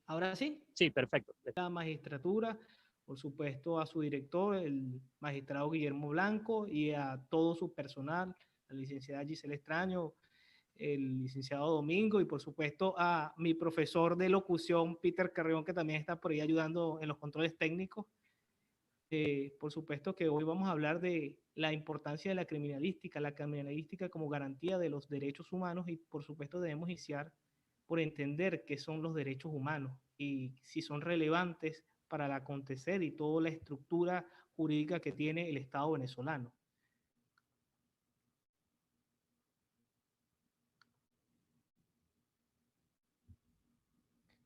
Ahora sí, Sí, perfecto. la magistratura, por supuesto a su director, el magistrado Guillermo Blanco, y a todo su personal, la licenciada Giselle Extraño, el licenciado Domingo, y por supuesto a mi profesor de locución, Peter Carrión, que también está por ahí ayudando en los controles técnicos. Por supuesto que hoy vamos a hablar de la importancia de la criminalística como garantía de los derechos humanos, y por supuesto debemos iniciar por entender qué son los derechos humanos y si son relevantes para el acontecer y toda la estructura jurídica que tiene el Estado venezolano.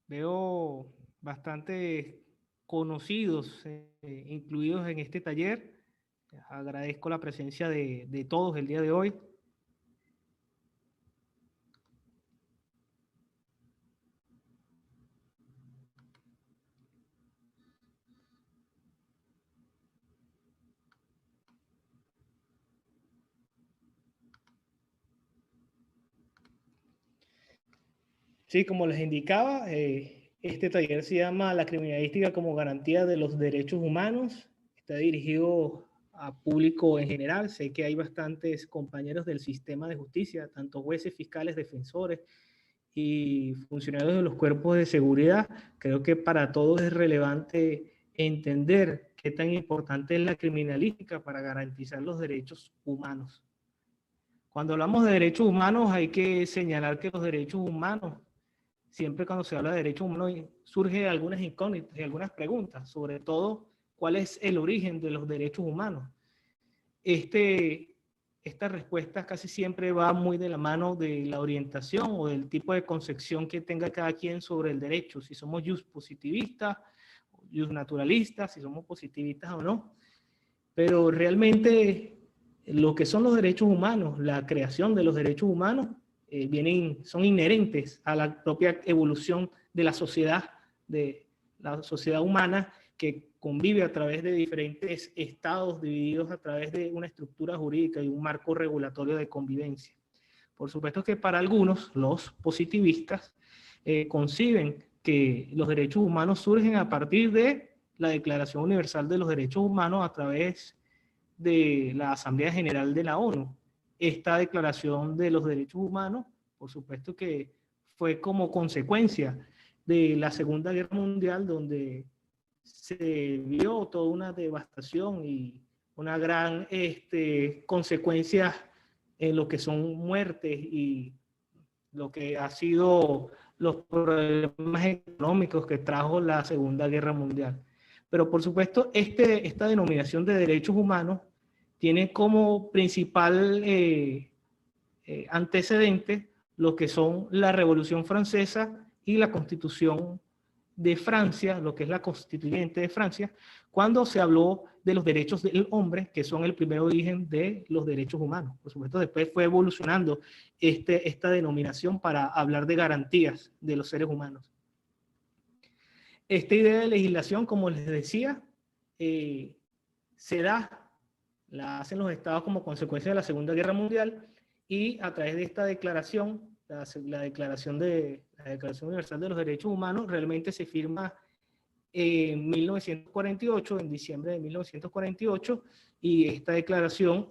Veo bastante conocidos incluidos en este taller. Agradezco la presencia de todos el día de hoy. Sí, como les indicaba, este taller se llama La criminalística como garantía de los derechos humanos. Está dirigido a público en general. Sé que hay bastantes compañeros del sistema de justicia, tanto jueces, fiscales, defensores y funcionarios de los cuerpos de seguridad. Creo que para todos es relevante entender qué tan importante es la criminalística para garantizar los derechos humanos. Cuando hablamos de derechos humanos hay que señalar que los derechos humanos, siempre cuando se habla de derechos humanos, surge algunas incógnitas y algunas preguntas, sobre todo cuál es el origen de los derechos humanos. Esta respuesta casi siempre va muy de la mano de la orientación o del tipo de concepción que tenga cada quien sobre el derecho, si somos just positivistas, just naturalistas, si somos positivistas o no. Pero realmente lo que son los derechos humanos, la creación de los derechos humanos, son inherentes a la propia evolución de la sociedad humana, que convive a través de diferentes estados divididos a través de una estructura jurídica y un marco regulatorio de convivencia. Por supuesto que para algunos, los positivistas, conciben que los derechos humanos surgen a partir de la Declaración Universal de los Derechos Humanos a través de la Asamblea General de la ONU. Esta Declaración de los Derechos Humanos, por supuesto que fue como consecuencia de la Segunda Guerra Mundial, donde se vio toda una devastación y una gran consecuencia en lo que son muertes y lo que ha sido los problemas económicos que trajo la Segunda Guerra Mundial. Pero por supuesto, esta denominación de derechos humanos tiene como principal antecedente lo que son la Revolución Francesa y la Constitución de Francia, lo que es la Constituyente de Francia, cuando se habló de los derechos del hombre, que son el primer origen de los derechos humanos. Por supuesto, después fue evolucionando esta denominación para hablar de garantías de los seres humanos. Esta idea de legislación, como les decía, la hacen los estados como consecuencia de la Segunda Guerra Mundial, y a través de esta declaración, la Declaración Universal de los Derechos Humanos, realmente se firma en 1948, en diciembre de 1948, y esta declaración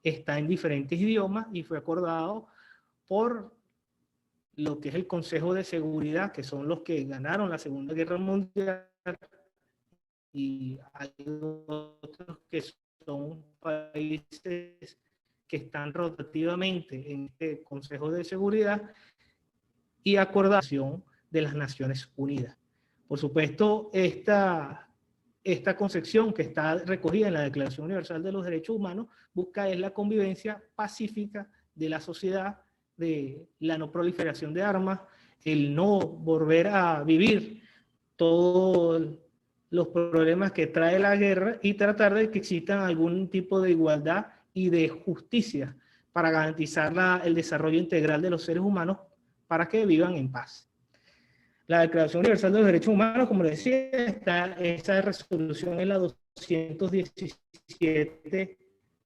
está en diferentes idiomas y fue acordado por lo que es el Consejo de Seguridad, que son los que ganaron la Segunda Guerra Mundial, y hay otros que son países que están rotativamente en este Consejo de Seguridad, y acordación de las Naciones Unidas. Por supuesto, esta concepción que está recogida en la Declaración Universal de los Derechos Humanos busca es la convivencia pacífica de la sociedad, de la no proliferación de armas, el no volver a vivir todos los problemas que trae la guerra, y tratar de que existan algún tipo de igualdad y de justicia para garantizar el desarrollo integral de los seres humanos para que vivan en paz. La Declaración Universal de los Derechos Humanos, como les decía, esa resolución es la 217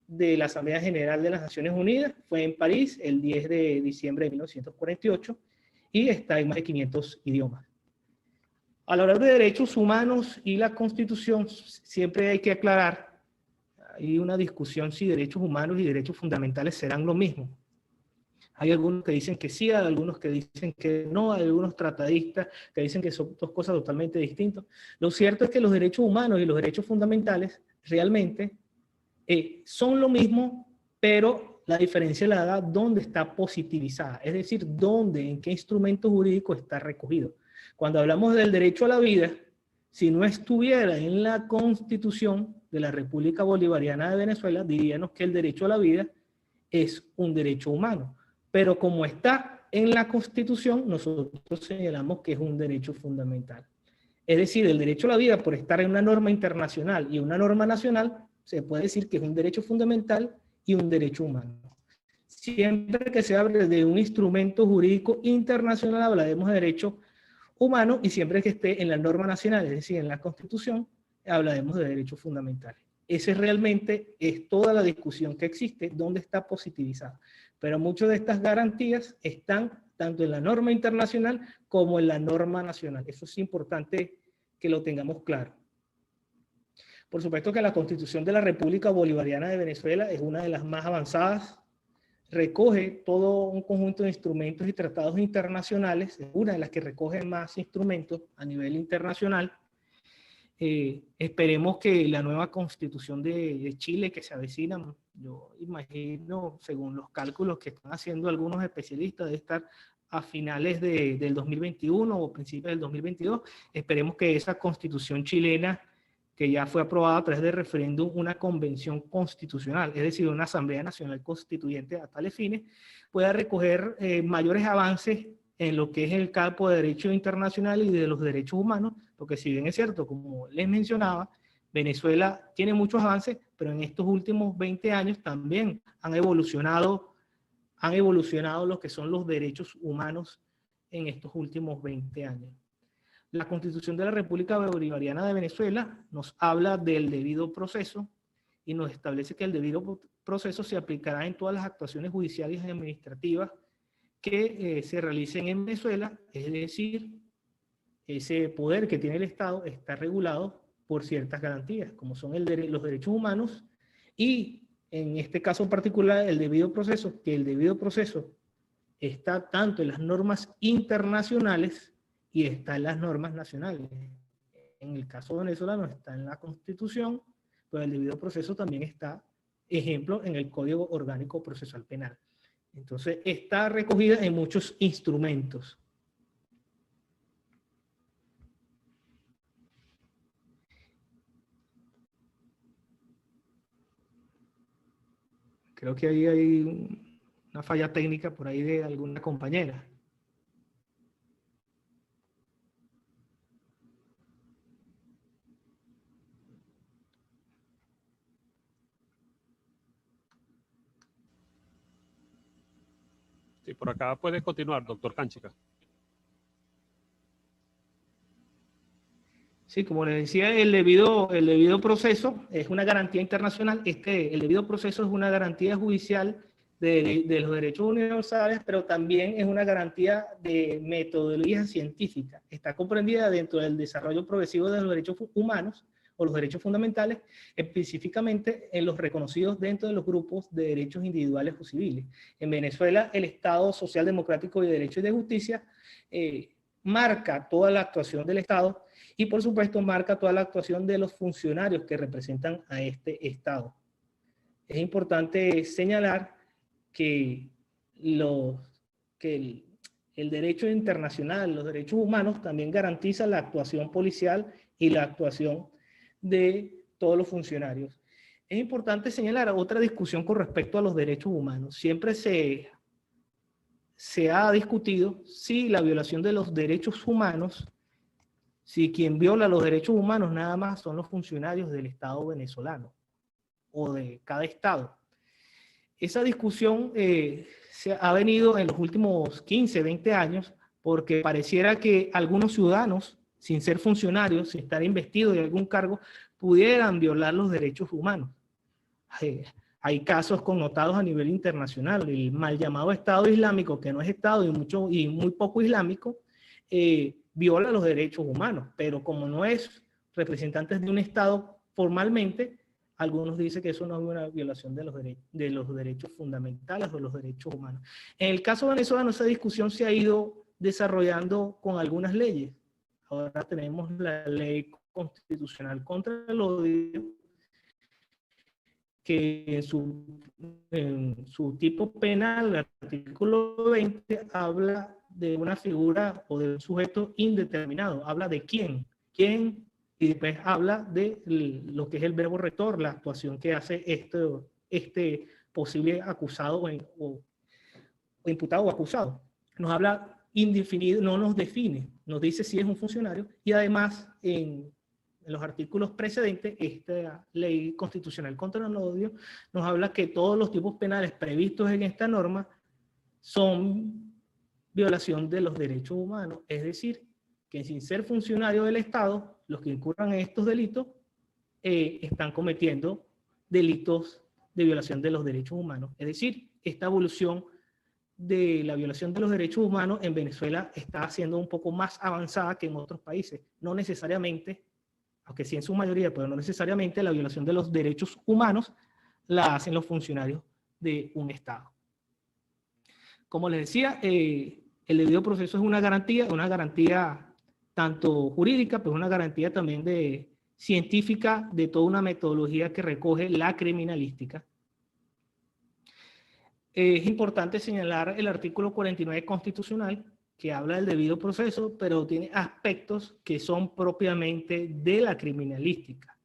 de la Asamblea General de las Naciones Unidas, fue en París el 10 de diciembre de 1948 y está en más de 500 idiomas. A la hora de derechos humanos y la Constitución, siempre hay que aclarar, hay una discusión si derechos humanos y derechos fundamentales serán lo mismo. Hay algunos que dicen que sí, hay algunos que dicen que no, hay algunos tratadistas que dicen que son dos cosas totalmente distintas. Lo cierto es que los derechos humanos y los derechos fundamentales realmente son lo mismo, pero la diferencia la da dónde está positivizada, es decir, dónde, en qué instrumento jurídico está recogido. Cuando hablamos del derecho a la vida, si no estuviera en la Constitución de la República Bolivariana de Venezuela, diríamos que el derecho a la vida es un derecho humano. Pero como está en la Constitución, nosotros señalamos que es un derecho fundamental. Es decir, el derecho a la vida, por estar en una norma internacional y una norma nacional, se puede decir que es un derecho fundamental y un derecho humano. Siempre que se hable de un instrumento jurídico internacional, hablaremos de derecho humano, y siempre que esté en la norma nacional, es decir, en la Constitución, hablaremos de derechos fundamentales. Esa realmente es toda la discusión que existe, dónde está positivizada. Pero muchas de estas garantías están tanto en la norma internacional como en la norma nacional. Eso es importante que lo tengamos claro. Por supuesto que la Constitución de la República Bolivariana de Venezuela es una de las más avanzadas, recoge todo un conjunto de instrumentos y tratados internacionales, es una de las que recoge más instrumentos a nivel internacional. Esperemos que la nueva Constitución de Chile que se avecina, yo imagino, según los cálculos que están haciendo algunos especialistas, de estar a finales del 2021 o principios del 2022, esperemos que esa Constitución chilena, que ya fue aprobada a través de referéndum, una convención constitucional, es decir, una Asamblea Nacional Constituyente a tales fines, pueda recoger mayores avances en lo que es el campo de derecho internacional y de los derechos humanos, porque si bien es cierto, como les mencionaba, Venezuela tiene muchos avances, pero en estos últimos 20 años también han evolucionado lo que son los derechos humanos en estos últimos 20 años. La Constitución de la República Bolivariana de Venezuela nos habla del debido proceso y nos establece que el debido proceso se aplicará en todas las actuaciones judiciales y administrativas que se realicen en Venezuela, es decir, ese poder que tiene el Estado está regulado por ciertas garantías, como son los derechos humanos y, en este caso particular, el debido proceso, que el debido proceso está tanto en las normas internacionales y está en las normas nacionales. En el caso venezolano está en la Constitución, pero el debido proceso también está, ejemplo, en el Código Orgánico Procesal Penal. Entonces, está recogida en muchos instrumentos. Creo que ahí hay una falla técnica por ahí de alguna compañera. Sí, por acá puede continuar, doctor Canchica. Sí, como les decía, el debido proceso es una garantía internacional. El debido proceso es una garantía judicial de los derechos universales, pero también es una garantía de metodología científica. Está comprendida dentro del desarrollo progresivo de los derechos humanos o los derechos fundamentales, específicamente en los reconocidos dentro de los grupos de derechos individuales o civiles. En Venezuela, el Estado Social Democrático de Derecho y de Justicia marca toda la actuación del Estado y, por supuesto, marca toda la actuación de los funcionarios que representan a este Estado. Es importante señalar que, el derecho internacional, los derechos humanos, también garantiza la actuación policial y la actuación de todos los funcionarios. Es importante señalar otra discusión con respecto a los derechos humanos. Siempre se ha discutido si la violación de los derechos humanos, si quien viola los derechos humanos nada más son los funcionarios del Estado venezolano o de cada Estado. Esa discusión se ha venido en los últimos 15, 20 años porque pareciera que algunos ciudadanos, sin ser funcionarios, sin estar investidos de algún cargo, pudieran violar los derechos humanos. Hay casos connotados a nivel internacional, el mal llamado Estado Islámico, que no es Estado y muy poco islámico, viola los derechos humanos, pero como no es representante de un Estado formalmente, algunos dicen que eso no es una violación de los derechos fundamentales o los derechos humanos. En el caso venezolano, esa discusión se ha ido desarrollando con algunas leyes. Ahora tenemos la ley constitucional contra el odio, que en su tipo penal, el artículo 20, habla de una figura o de un sujeto indeterminado, habla de quién, y después habla de lo que es el verbo rector, la actuación que hace este posible acusado o imputado o acusado. Nos habla indefinido, no nos define, nos dice si es un funcionario, y además en los artículos precedentes, esta ley constitucional contra el odio nos habla que todos los tipos penales previstos en esta norma son violación de los derechos humanos, es decir, que sin ser funcionario del Estado, los que incurran en estos delitos están cometiendo delitos de violación de los derechos humanos. Es decir, esta evolución de la violación de los derechos humanos en Venezuela está siendo un poco más avanzada que en otros países. No necesariamente, aunque sí en su mayoría, pero no necesariamente la violación de los derechos humanos la hacen los funcionarios de un Estado. Como les decía, el debido proceso es una garantía tanto jurídica, pero una garantía también científica de toda una metodología que recoge la criminalística. Es importante señalar el artículo 49 constitucional, que habla del debido proceso, pero tiene aspectos que son propiamente de la criminalística.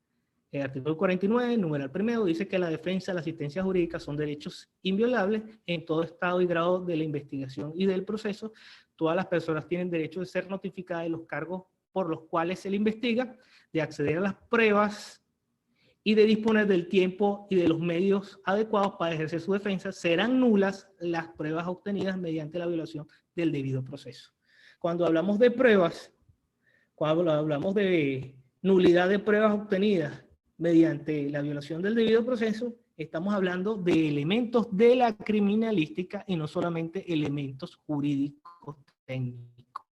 El artículo 49, numeral primero, dice que la defensa y la asistencia jurídica son derechos inviolables en todo estado y grado de la investigación y del proceso. Todas las personas tienen derecho de ser notificadas de los cargos por los cuales se le investiga, de acceder a las pruebas y de disponer del tiempo y de los medios adecuados para ejercer su defensa. Serán nulas las pruebas obtenidas mediante la violación del debido proceso. Cuando hablamos de pruebas, cuando hablamos de nulidad de pruebas obtenidas mediante la violación del debido proceso, estamos hablando de elementos de la criminalística y no solamente elementos jurídicos técnicos.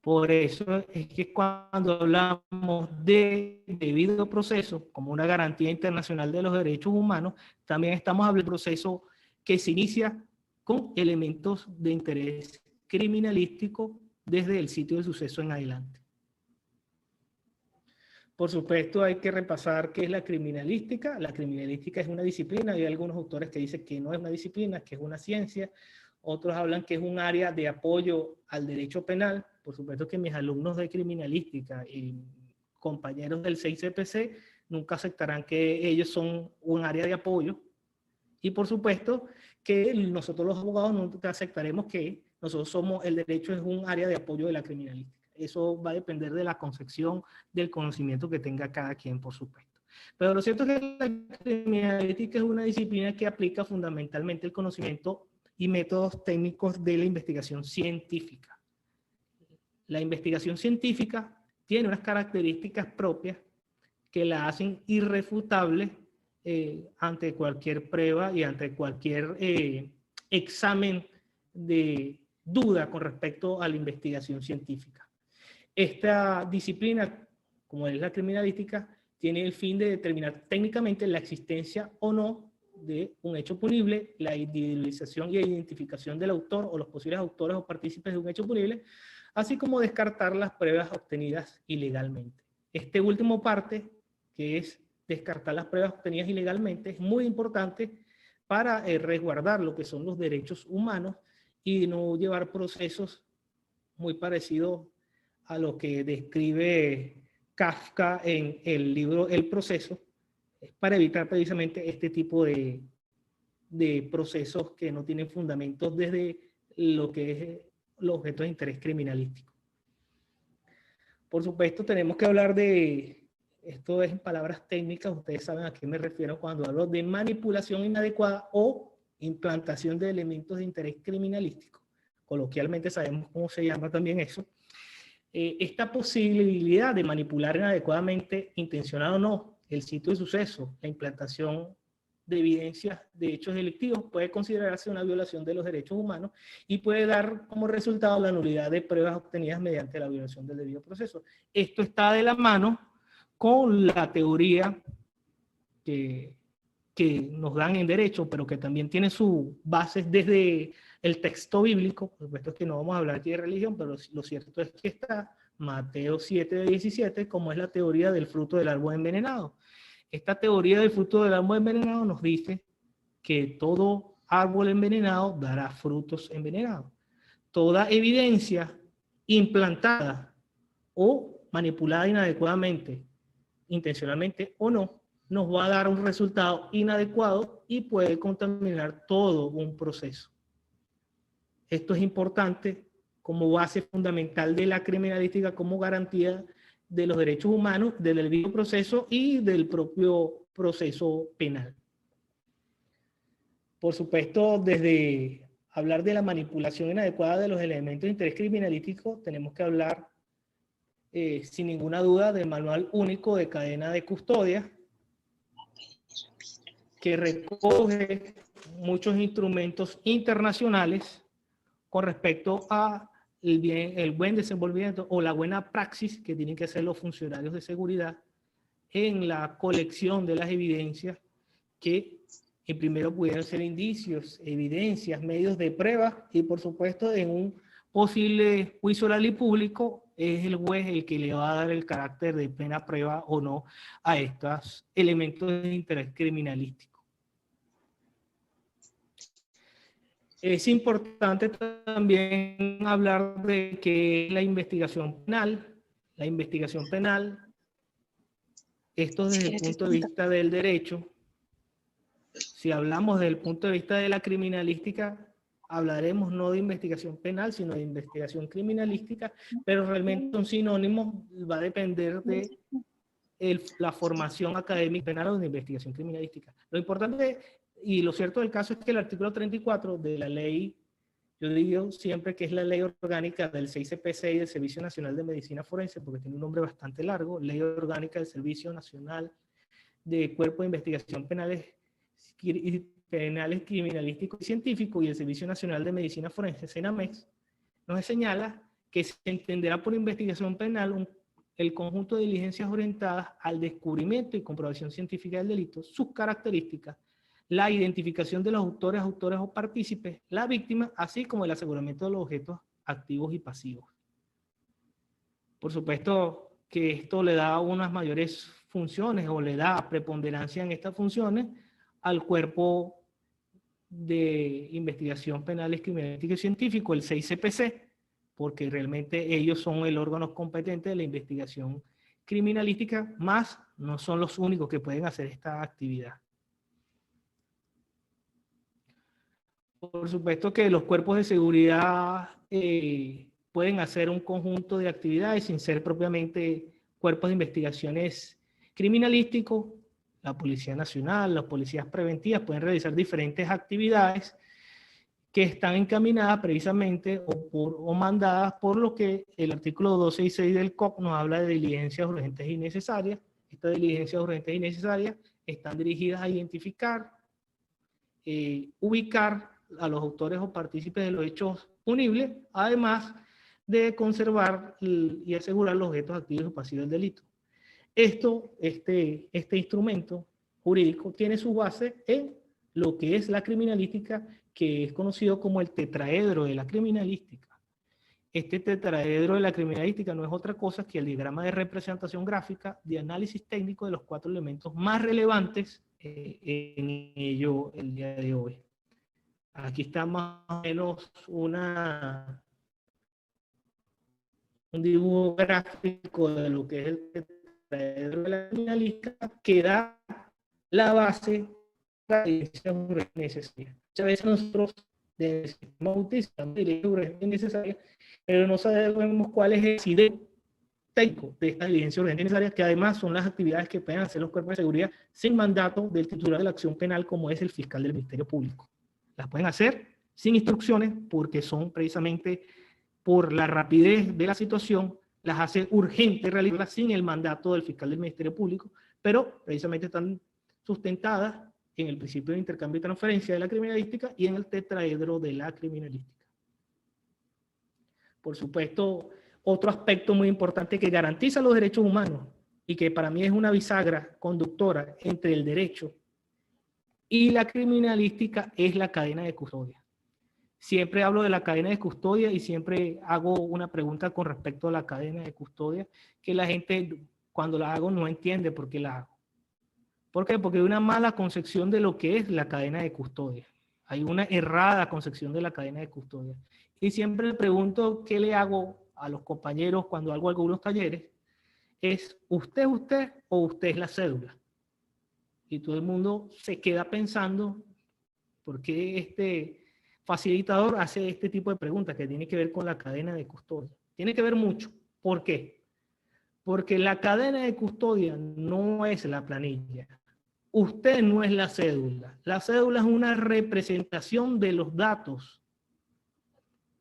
Por eso es que cuando hablamos de debido proceso como una garantía internacional de los derechos humanos, también estamos hablando de un proceso que se inicia con elementos de interés criminalístico desde el sitio del suceso en adelante. Por supuesto, hay que repasar qué es la criminalística. La criminalística es una disciplina. Hay algunos autores que dicen que no es una disciplina, que es una ciencia. Otros hablan que es un área de apoyo al derecho penal. Por supuesto que mis alumnos de criminalística y compañeros del 6CPC nunca aceptarán que ellos son un área de apoyo. Y por supuesto que nosotros los abogados nunca aceptaremos que nosotros somos, el derecho es un área de apoyo de la criminalística. Eso va a depender de la concepción, del conocimiento que tenga cada quien, por supuesto. Pero lo cierto es que la criminalística es una disciplina que aplica fundamentalmente el conocimiento y métodos técnicos de la investigación científica. La investigación científica tiene unas características propias que la hacen irrefutable ante cualquier prueba y ante cualquier examen de duda con respecto a la investigación científica. Esta disciplina, como es la criminalística, tiene el fin de determinar técnicamente la existencia o no de un hecho punible, la individualización y identificación del autor o los posibles autores o partícipes de un hecho punible, así como descartar las pruebas obtenidas ilegalmente. Este último parte, que es descartar las pruebas obtenidas ilegalmente, es muy importante para resguardar lo que son los derechos humanos y no llevar procesos muy parecidos a lo que describe Kafka en el libro El Proceso, para evitar precisamente este tipo de procesos que no tienen fundamentos desde lo que es los objetos de interés criminalístico. Por supuesto, tenemos que hablar de, esto es en palabras técnicas, ustedes saben a qué me refiero cuando hablo de manipulación inadecuada o implantación de elementos de interés criminalístico. Coloquialmente sabemos cómo se llama también eso. Esta posibilidad de manipular inadecuadamente, intencionado o no, el sitio de suceso, la implantación de evidencias de hechos delictivos puede considerarse una violación de los derechos humanos y puede dar como resultado la nulidad de pruebas obtenidas mediante la violación del debido proceso. Esto está de la mano con la teoría que nos dan en derecho, pero que también tiene sus bases desde el texto bíblico. Por supuesto que no vamos a hablar aquí de religión, pero lo cierto es que está Mateo 7:17, como es la teoría del fruto del árbol envenenado. Esta teoría del fruto del árbol envenenado nos dice que todo árbol envenenado dará frutos envenenados. Toda evidencia implantada o manipulada inadecuadamente, intencionalmente o no, nos va a dar un resultado inadecuado y puede contaminar todo un proceso. Esto es importante como base fundamental de la criminalística, como garantía de los derechos humanos, del debido proceso y del propio proceso penal. Por supuesto, desde hablar de la manipulación inadecuada de los elementos de interés criminalístico, tenemos que hablar, sin ninguna duda, del Manual Único de Cadena de Custodia, que recoge muchos instrumentos internacionales con respecto a el buen desenvolvimiento o la buena praxis que tienen que hacer los funcionarios de seguridad en la colección de las evidencias que primero pudieran ser indicios, evidencias, medios de prueba y por supuesto en un posible juicio oral y público es el juez el que le va a dar el carácter de plena prueba o no a estos elementos de interés criminalístico. Es importante también hablar de que la investigación penal, esto desde el punto de vista del derecho, si hablamos desde el punto de vista de la criminalística, hablaremos no de investigación penal, sino de investigación criminalística, pero realmente son sinónimos, va a depender de la formación académica penal o de investigación criminalística. Lo importante y lo cierto del caso es que el artículo 34 de la ley, yo digo siempre que es la ley orgánica del 6CPC y del Servicio Nacional de Medicina Forense, porque tiene un nombre bastante largo, Ley Orgánica del Servicio Nacional de Cuerpo de Investigación Penales, Criminalístico y Científico y el Servicio Nacional de Medicina Forense, SENAMEX, nos señala que se entenderá por investigación penal el conjunto de diligencias orientadas al descubrimiento y comprobación científica del delito, sus características, la identificación de los autores o partícipes, la víctima, así como el aseguramiento de los objetos activos y pasivos. Por supuesto que esto le da unas mayores funciones o le da preponderancia en estas funciones al cuerpo de investigación penal, criminalístico y científico, el 6CPC, porque realmente ellos son el órgano competente de la investigación criminalística, más no son los únicos que pueden hacer esta actividad. Por supuesto que los cuerpos de seguridad pueden hacer un conjunto de actividades sin ser propiamente cuerpos de investigaciones criminalísticos. La Policía Nacional, las policías preventivas pueden realizar diferentes actividades que están encaminadas precisamente o mandadas por lo que el artículo 12 y 6 del COP nos habla de diligencias urgentes y necesarias. Estas diligencias urgentes y necesarias están dirigidas a identificar, ubicar a los autores o partícipes de los hechos punibles, además de conservar y asegurar los objetos activos o pasivos del delito. Este instrumento jurídico tiene su base en lo que es la criminalística, que es conocido como el tetraedro de la criminalística. Este tetraedro de la criminalística no es otra cosa que el diagrama de representación gráfica de análisis técnico de los 4 elementos más relevantes en ello el día de hoy. Aquí está más o menos un dibujo gráfico de lo que es el tetraedro de la criminalística, que da la base para la diligencia urgente necesaria. Muchas veces nosotros utilizamos diligencia urgente necesaria, pero no sabemos cuál es el incidente técnico de esta diligencia urgente necesaria, que además son las actividades que pueden hacer los cuerpos de seguridad sin mandato del titular de la acción penal, como es el fiscal del Ministerio Público. Las pueden hacer sin instrucciones porque son precisamente por la rapidez de la situación, las hace urgente realizarlas sin el mandato del fiscal del Ministerio Público, pero precisamente están sustentadas en el principio de intercambio y transferencia de la criminalística y en el tetraedro de la criminalística. Por supuesto, otro aspecto muy importante que garantiza los derechos humanos y que para mí es una bisagra conductora entre el derecho y la criminalística es la cadena de custodia. Siempre hablo de la cadena de custodia y siempre hago una pregunta con respecto a la cadena de custodia que la gente cuando la hago no entiende por qué la hago. ¿Por qué? Porque hay una mala concepción de lo que es la cadena de custodia. Hay una errada concepción de la cadena de custodia. Y siempre le pregunto qué le hago a los compañeros cuando hago algunos talleres. ¿Es usted o usted es la cédula? Y todo el mundo se queda pensando por qué este facilitador hace este tipo de preguntas que tiene que ver con la cadena de custodia. Tiene que ver mucho. ¿Por qué? Porque la cadena de custodia no es la planilla. Usted no es la cédula. La cédula es una representación de los datos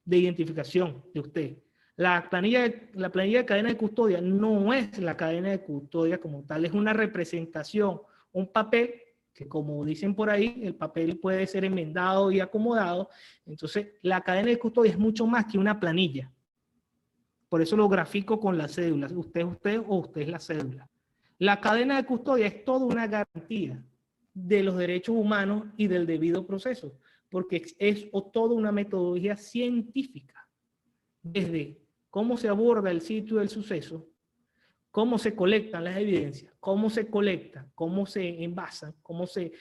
de identificación de usted. La planilla de cadena de custodia no es la cadena de custodia como tal, es una representación, un papel que como dicen por ahí, el papel puede ser enmendado y acomodado. Entonces, la cadena de custodia es mucho más que una planilla. Por eso lo grafico con la cédula. Usted es usted o usted es la cédula. La cadena de custodia es toda una garantía de los derechos humanos y del debido proceso, porque es toda una metodología científica, desde cómo se aborda el sitio del suceso, cómo se colectan las evidencias, cómo se colectan, cómo se envasan, cómo se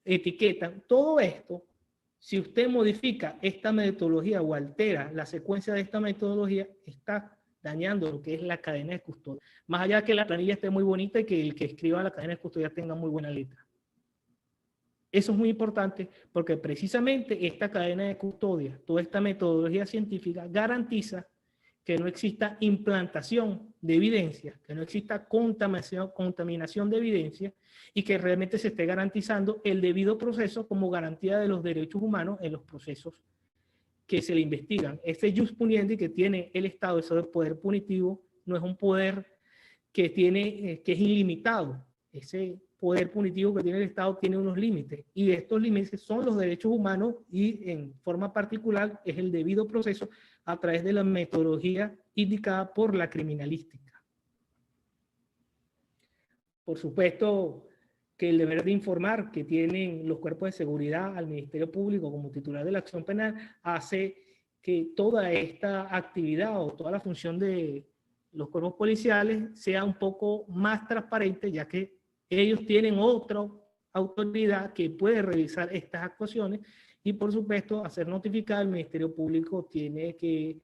etiquetan, todo esto. Si usted modifica esta metodología o altera la secuencia de esta metodología, está dañando lo que es la cadena de custodia. Más allá de que la planilla esté muy bonita y que el que escriba la cadena de custodia tenga muy buena letra. Eso es muy importante porque precisamente esta cadena de custodia, toda esta metodología científica garantiza que no exista implantación de evidencia, que no exista contaminación de evidencia y que realmente se esté garantizando el debido proceso como garantía de los derechos humanos en los procesos que se le investigan. Ese jus puniendi que tiene el Estado, ese poder punitivo, no es un poder que es ilimitado. Ese poder punitivo que tiene el Estado tiene unos límites y estos límites son los derechos humanos y en forma particular es el debido proceso a través de la metodología indicada por la criminalística. Por supuesto que el deber de informar que tienen los cuerpos de seguridad al Ministerio Público como titular de la acción penal hace que toda esta actividad o toda la función de los cuerpos policiales sea un poco más transparente, ya que ellos tienen otra autoridad que puede revisar estas actuaciones y por supuesto hacer notificar al Ministerio Público tiene que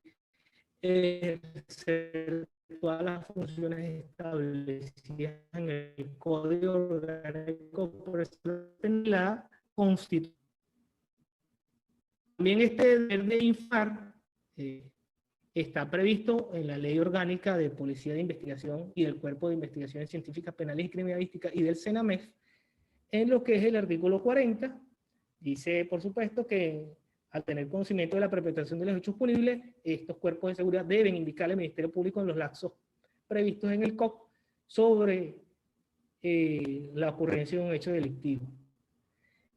ejercer todas las funciones establecidas en el Código Orgánico de la Constitución. También este deber de informar está previsto en la Ley Orgánica de Policía de Investigación y del Cuerpo de Investigaciones Científicas Penales y Criminalísticas y del CENAMEF, en lo que es el artículo 40, dice, por supuesto, que al tener conocimiento de la perpetración de los hechos punibles, estos cuerpos de seguridad deben indicarle al Ministerio Público en los lapsos previstos en el COP sobre la ocurrencia de un hecho delictivo.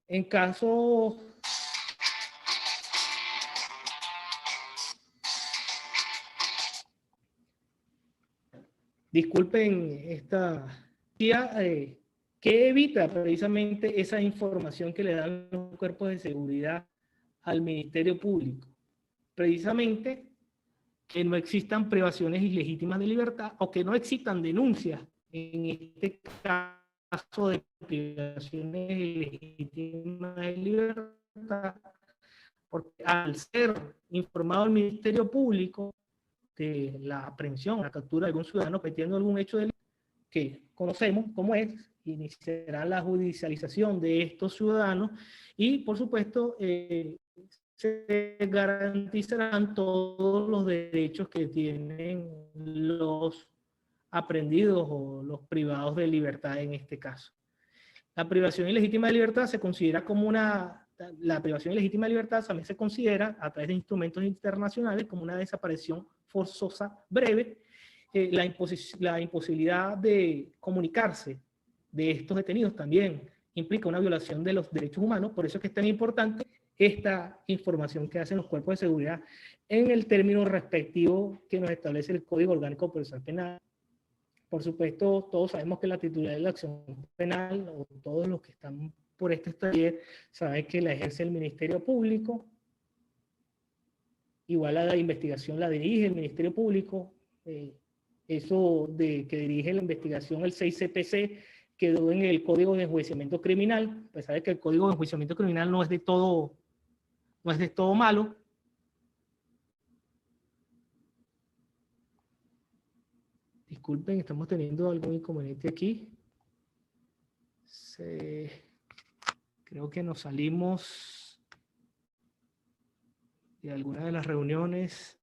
En caso disculpen esta que evita precisamente esa información que le dan los cuerpos de seguridad al Ministerio Público. Precisamente que no existan privaciones ilegítimas de libertad o que no existan denuncias en este caso de privaciones ilegítimas de libertad, porque al ser informado el Ministerio Público de la aprehensión, la captura de algún ciudadano cometiendo algún hecho delictivo que conocemos cómo es, iniciará la judicialización de estos ciudadanos y, por supuesto, se garantizarán todos los derechos que tienen los aprehendidos o los privados de libertad en este caso. La privación ilegítima de libertad se considera como la privación ilegítima de libertad también se considera a través de instrumentos internacionales como una desaparición forzosa breve, la imposibilidad de comunicarse de estos detenidos también implica una violación de los derechos humanos. Por eso es que es tan importante esta información que hacen los cuerpos de seguridad en el término respectivo que nos establece el Código Orgánico Procesal Penal. Por supuesto, todos sabemos que la titularidad de la acción penal, o todos los que están por este taller, saben que la ejerce el Ministerio Público. Igual a la investigación la dirige el Ministerio Público. Eso de que dirige la investigación el 6CPC quedó en el Código de Enjuiciamiento Criminal. Pues sabe que el Código de Enjuiciamiento Criminal no es de todo malo. Disculpen, estamos teniendo algún inconveniente aquí. Creo que nos salimos de alguna de las reuniones.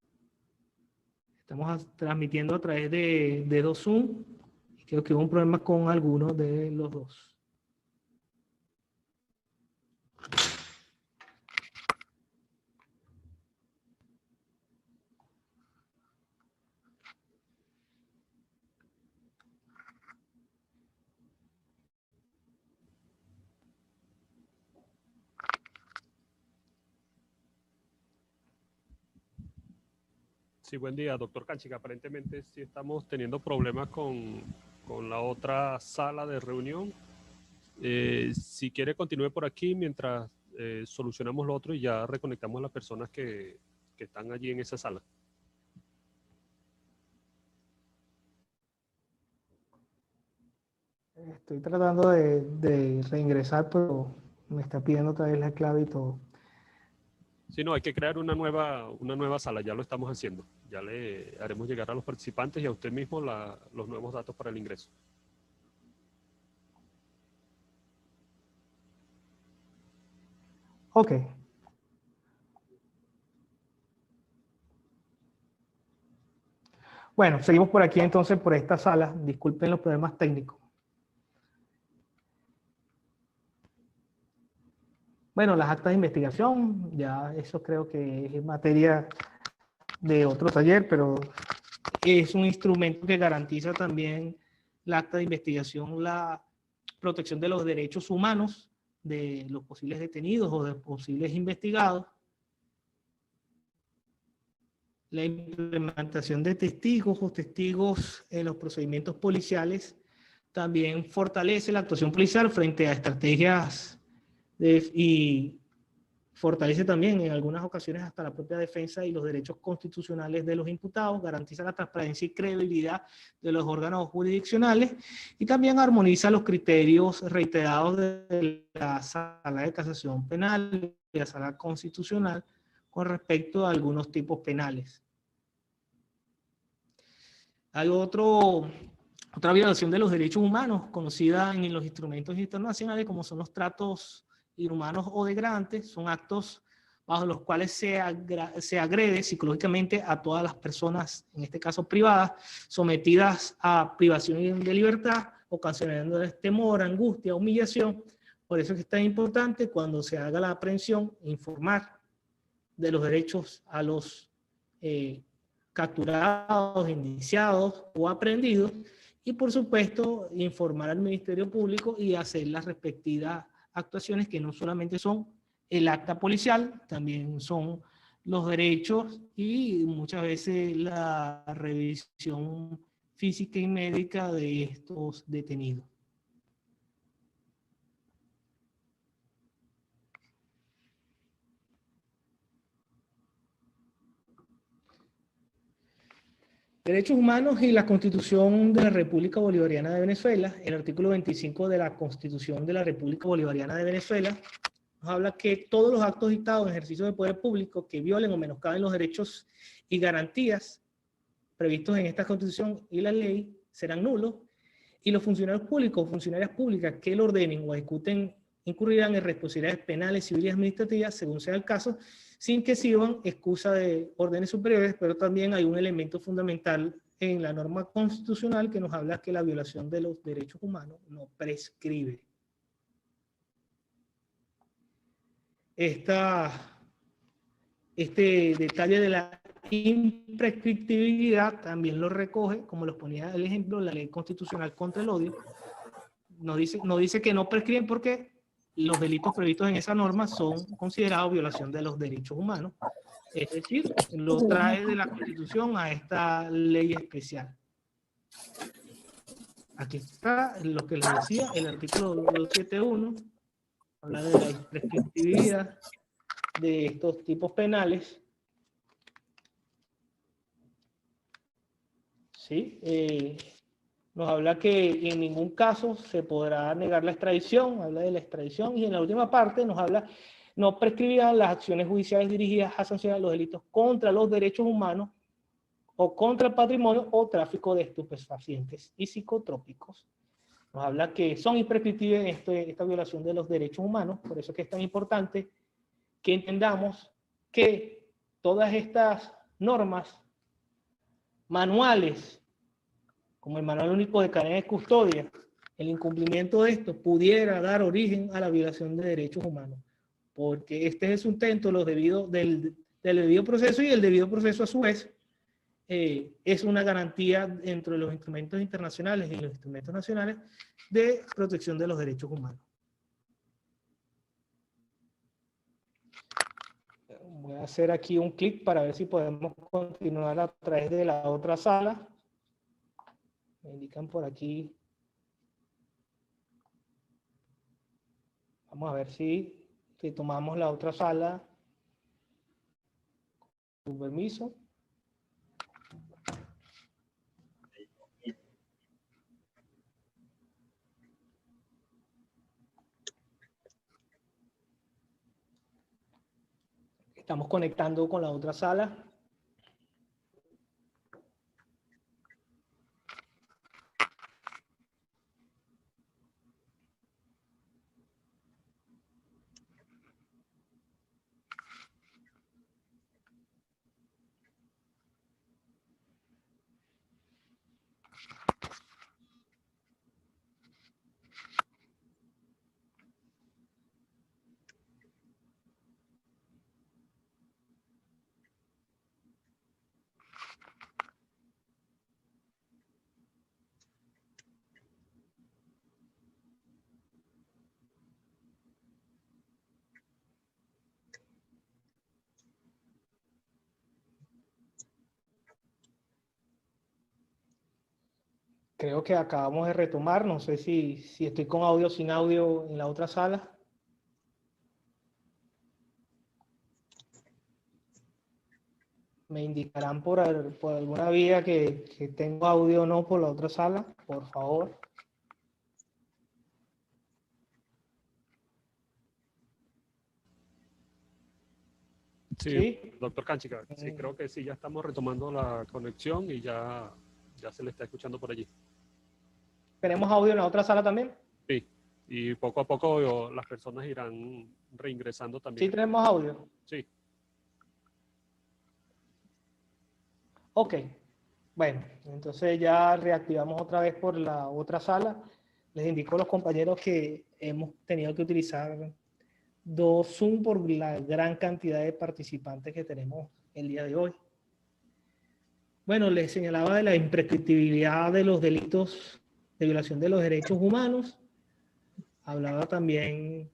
Estamos transmitiendo a través de dos Zoom. Y creo que hubo un problema con alguno de los dos. Sí, buen día, doctor Canchica. Aparentemente sí estamos teniendo problemas con la otra sala de reunión. Si quiere, continúe por aquí mientras solucionamos lo otro y ya reconectamos a las personas que están allí en esa sala. Estoy tratando de reingresar, pero me está pidiendo otra vez la clave y todo. Sí, no, hay que crear una nueva sala, ya lo estamos haciendo. Ya le haremos llegar a los participantes y a usted mismo los nuevos datos para el ingreso. Ok. Bueno, seguimos por aquí entonces, por esta sala. Disculpen los problemas técnicos. Bueno, las actas de investigación, ya eso creo que es materia de otro taller, pero es un instrumento que garantiza también la acta de investigación, la protección de los derechos humanos de los posibles detenidos o de posibles investigados, la implementación de testigos o testigos en los procedimientos policiales, también fortalece la actuación policial frente a estrategias y fortalece también en algunas ocasiones hasta la propia defensa y los derechos constitucionales de los imputados, garantiza la transparencia y credibilidad de los órganos jurisdiccionales y también armoniza los criterios reiterados de la Sala de Casación Penal y la Sala Constitucional con respecto a algunos tipos penales. Hay otra violación de los derechos humanos conocida en los instrumentos internacionales como son los tratos inhumanos o degradantes. Son actos bajo los cuales se agrede psicológicamente a todas las personas, en este caso privadas, sometidas a privación de libertad, ocasionándoles temor, angustia, humillación. Por eso es que es tan importante cuando se haga la aprehensión informar de los derechos a los capturados, indiciados o aprehendidos, y por supuesto informar al Ministerio Público y hacer las respectivas actuaciones que no solamente son el acta policial, también son los derechos y muchas veces la revisión física y médica de estos detenidos. Derechos humanos y la Constitución de la República Bolivariana de Venezuela. El artículo 25 de la Constitución de la República Bolivariana de Venezuela nos habla que todos los actos dictados en ejercicio del poder público que violen o menoscaben los derechos y garantías previstos en esta Constitución y la ley serán nulos, y los funcionarios públicos o funcionarias públicas que lo ordenen o ejecuten incurrirán en responsabilidades penales, civiles y administrativas, según sea el caso, sin que sirvan excusa de órdenes superiores, pero también hay un elemento fundamental en la norma constitucional que nos habla que la violación de los derechos humanos no prescribe. Este detalle de la imprescriptibilidad también lo recoge, como los ponía el ejemplo, la Ley Constitucional contra el Odio, nos dice que no prescriben porque los delitos previstos en esa norma son considerados violación de los derechos humanos. Es decir, lo trae de la Constitución a esta ley especial. Aquí está lo que les decía, el artículo 271, habla de la imprescriptibilidad de estos tipos penales. ¿Sí? Nos habla que en ningún caso se podrá negar la extradición, habla de la extradición, y en la última parte nos habla, no prescribirán las acciones judiciales dirigidas a sancionar los delitos contra los derechos humanos o contra el patrimonio o tráfico de estupefacientes y psicotrópicos. Nos habla que son imprescriptibles esta violación de los derechos humanos, por eso es que es tan importante que entendamos que todas estas normas manuales, como el Manual Único de Cadena de Custodia, el incumplimiento de esto pudiera dar origen a la violación de derechos humanos, porque este es el sustento del debido proceso, y el debido proceso a su vez es una garantía dentro de los instrumentos internacionales y los instrumentos nacionales de protección de los derechos humanos. Voy a hacer aquí un clic para ver si podemos continuar a través de la otra sala. Me indican por aquí. Vamos a ver si tomamos la otra sala. Con permiso. Estamos conectando con la otra sala. Creo que acabamos de retomar, no sé si estoy con audio o sin audio en la otra sala. Me indicarán por alguna vía que tengo audio o no por la otra sala, por favor. Sí, doctor Canchica, sí, creo que sí, ya estamos retomando la conexión y ya se le está escuchando por allí. ¿Tenemos audio en la otra sala también? Sí, y poco a poco las personas irán reingresando también. ¿Sí tenemos audio? Sí. Ok, bueno, entonces ya reactivamos otra vez por la otra sala. Les indico a los compañeros que hemos tenido que utilizar 2 Zoom por la gran cantidad de participantes que tenemos el día de hoy. Bueno, les señalaba de la imprescriptibilidad de los delitos de violación de los derechos humanos. Hablaba también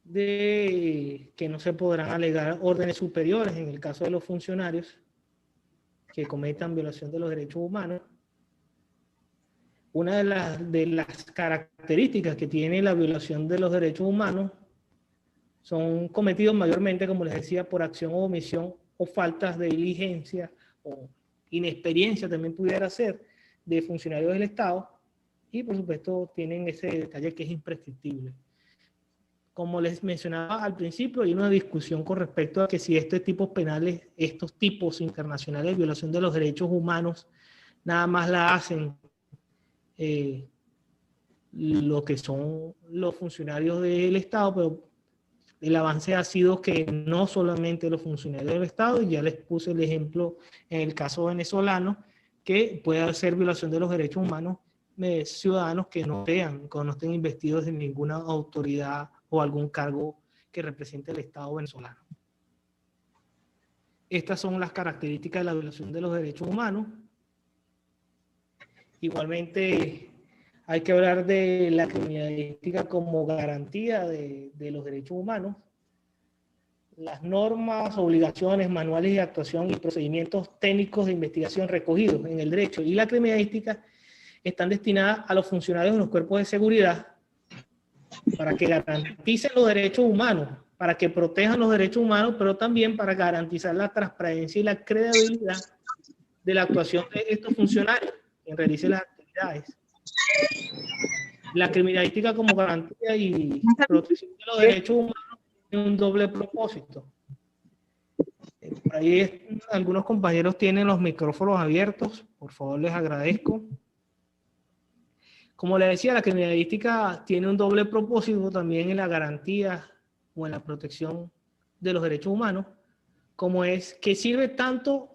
de que no se podrán alegar órdenes superiores en el caso de los funcionarios que cometan violación de los derechos humanos. Una de las características que tiene la violación de los derechos humanos son cometidos mayormente, como les decía, por acción o omisión o faltas de diligencia o inexperiencia también pudiera ser de funcionarios del Estado, y por supuesto tienen ese detalle que es imprescriptible. Como les mencionaba al principio, hay una discusión con respecto a que si estos tipos penales, estos tipos internacionales de violación de los derechos humanos, nada más la hacen lo que son los funcionarios del Estado, pero el avance ha sido que no solamente los funcionarios del Estado, y ya les puse el ejemplo en el caso venezolano, que puede hacer violación de los derechos humanos de ciudadanos que no estén investidos en ninguna autoridad o algún cargo que represente el Estado venezolano. Estas son las características de la violación de los derechos humanos. Igualmente, Hay que hablar de la criminalística como garantía de los derechos humanos. Las normas, obligaciones, manuales de actuación y procedimientos técnicos de investigación recogidos en el derecho y la criminalística están destinadas a los funcionarios de los cuerpos de seguridad para que garanticen los derechos humanos, para que protejan los derechos humanos, pero también para garantizar la transparencia y la credibilidad de la actuación de estos funcionarios que realicen las actividades. La criminalística como garantía y protección de los derechos humanos tiene un doble propósito. Por ahí algunos compañeros tienen los micrófonos abiertos, por favor les agradezco. Como les decía, la criminalística tiene un doble propósito también en la garantía o en la protección de los derechos humanos, como es que sirve tanto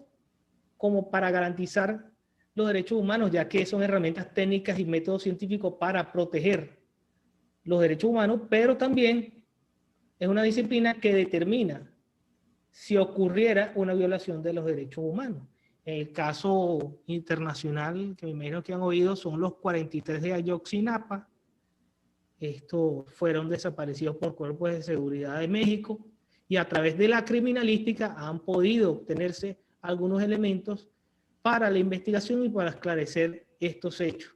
como para garantizar los derechos humanos, ya que son herramientas técnicas y métodos científicos para proteger los derechos humanos, pero también es una disciplina que determina si ocurriera una violación de los derechos humanos. El caso internacional que me imagino que han oído son los 43 de Ayotzinapa. Estos fueron desaparecidos por cuerpos de seguridad de México y a través de la criminalística han podido obtenerse algunos elementos para la investigación y para esclarecer estos hechos.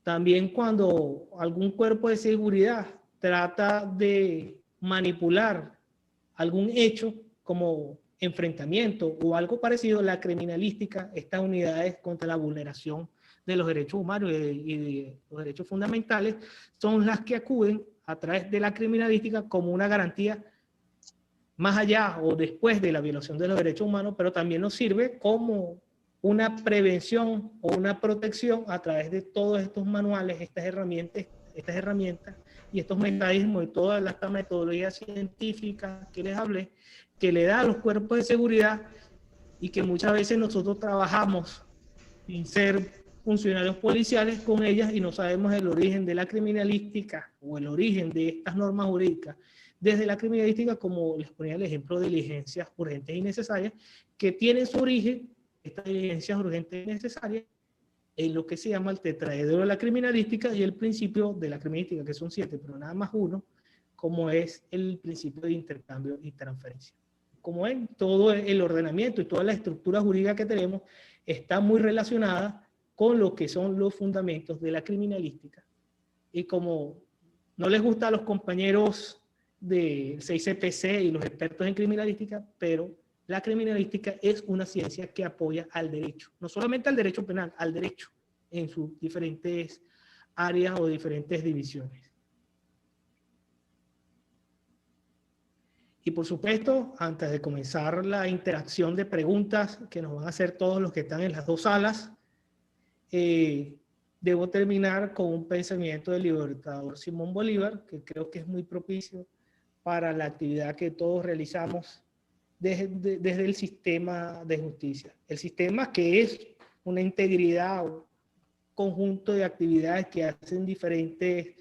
También cuando algún cuerpo de seguridad trata de manipular algún hecho como enfrentamiento o algo parecido, la criminalística, estas unidades contra la vulneración de los derechos humanos y de los derechos fundamentales, son las que acuden a través de la criminalística como una garantía más allá o después de la violación de los derechos humanos, pero también nos sirve como una prevención o una protección a través de todos estos manuales, estas herramientas y estos mecanismos y toda esta metodología científica que les hablé, que le da a los cuerpos de seguridad y que muchas veces nosotros trabajamos sin ser funcionarios policiales con ellas y no sabemos el origen de la criminalística o el origen de estas normas jurídicas. Desde la criminalística, como les ponía el ejemplo de diligencias urgentes y necesarias, que tienen su origen, estas diligencias urgentes y necesarias, en lo que se llama el tetraedro de la criminalística y el principio de la criminalística, que son 7, pero nada más uno, como es el principio de intercambio y transferencia. Como ven, todo el ordenamiento y toda la estructura jurídica que tenemos está muy relacionada con lo que son los fundamentos de la criminalística. Y como no les gusta a los compañeros del 6CPC y los expertos en criminalística, pero la criminalística es una ciencia que apoya al derecho, no solamente al derecho penal, al derecho en sus diferentes áreas o diferentes divisiones. Y por supuesto, antes de comenzar la interacción de preguntas que nos van a hacer todos los que están en las dos salas, debo terminar con un pensamiento del libertador Simón Bolívar, que creo que es muy propicio para la actividad que todos realizamos desde el sistema de justicia. El sistema que es una integridad, un conjunto de actividades que hacen diferentes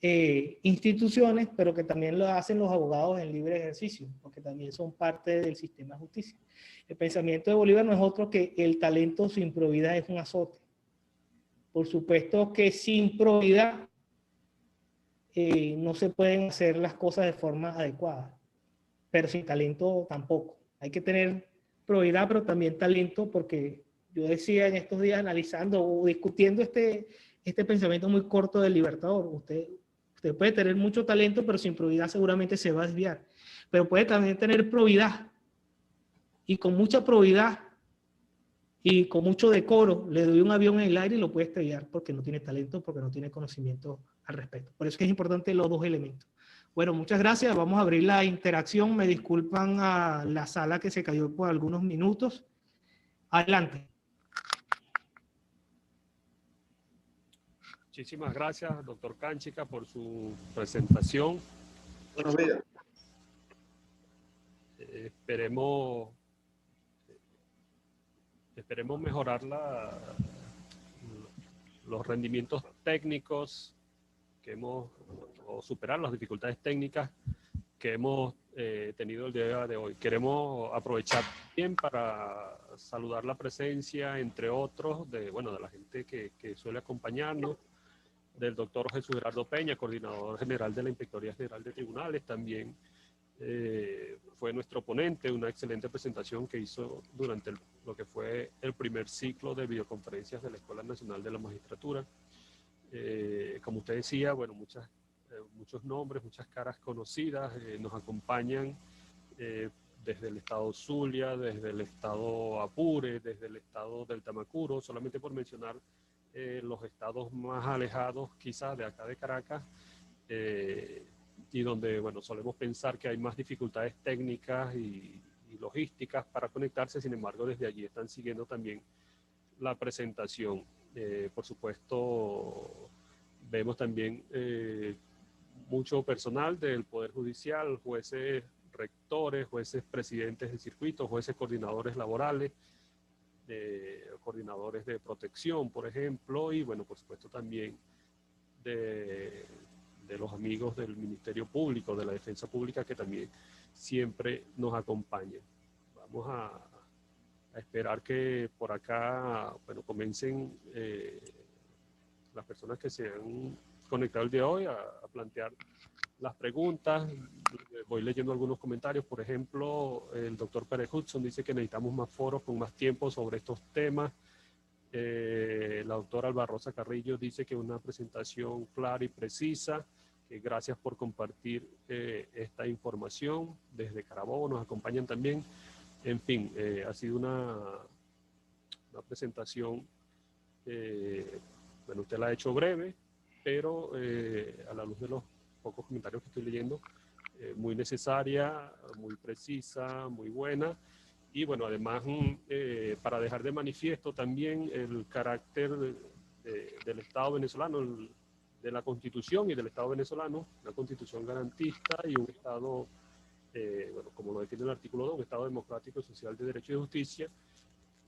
instituciones, pero que también lo hacen los abogados en libre ejercicio, porque también son parte del sistema de justicia. El pensamiento de Bolívar no es otro que el talento sin probidad es un azote. Por supuesto que sin probidad no se pueden hacer las cosas de forma adecuada, pero sin talento tampoco. Hay que tener probidad, pero también talento, porque yo decía en estos días analizando o discutiendo este pensamiento muy corto del libertador. Usted puede tener mucho talento, pero sin probidad seguramente se va a desviar. Pero puede también tener probidad. Y con mucha probidad y con mucho decoro le doy un avión en el aire y lo puede estrellar porque no tiene talento, porque no tiene conocimiento al respecto. Por eso es que es importante los dos elementos. Bueno, muchas gracias. Vamos a abrir la interacción. Me disculpan a la sala que se cayó por algunos minutos. Adelante. Muchísimas gracias, doctor Canchica, por su presentación. Buenos días. Esperemos mejorar los rendimientos técnicos o superar las dificultades técnicas que hemos tenido el día de hoy. Queremos aprovechar bien para saludar la presencia, entre otros, de la gente que suele acompañarnos. del doctor Jesús Gerardo Peña, coordinador general de la Inspectoría General de Tribunales, también fue nuestro ponente, una excelente presentación que hizo durante lo que fue el primer ciclo de videoconferencias de la Escuela Nacional de la Magistratura. Como usted decía, bueno, muchos nombres, muchas caras conocidas nos acompañan desde el estado Zulia, desde el estado Apure, desde el estado del Tamacuro, solamente por mencionar los estados más alejados quizás de acá de Caracas, y donde, bueno, solemos pensar que hay más dificultades técnicas y logísticas para conectarse. Sin embargo, desde allí están siguiendo también la presentación. Por supuesto, vemos también mucho personal del Poder Judicial, jueces rectores, jueces presidentes de circuitos, jueces coordinadores laborales, coordinadores de protección, por ejemplo, y bueno, por supuesto también de los amigos del Ministerio Público, de la Defensa Pública, que también siempre nos acompañan. Vamos a esperar que por acá, bueno, comiencen las personas que se han conectado el día de hoy a plantear las preguntas. Voy leyendo algunos comentarios. Por ejemplo, el doctor Pérez Hudson dice que necesitamos más foros con más tiempo sobre estos temas. La doctora Albarrosa Carrillo dice que una presentación clara y precisa. Gracias por compartir esta información. Desde Carabobo nos acompañan también. En fin, ha sido una presentación, bueno, usted la ha hecho breve, pero a la luz de los pocos comentarios que estoy leyendo, muy necesaria, muy precisa, muy buena. Y bueno, además, para dejar de manifiesto también el carácter del Estado venezolano, de la Constitución y del Estado venezolano, una Constitución garantista y un Estado, bueno, como lo define el artículo 2, un Estado democrático, social, de derecho y de justicia,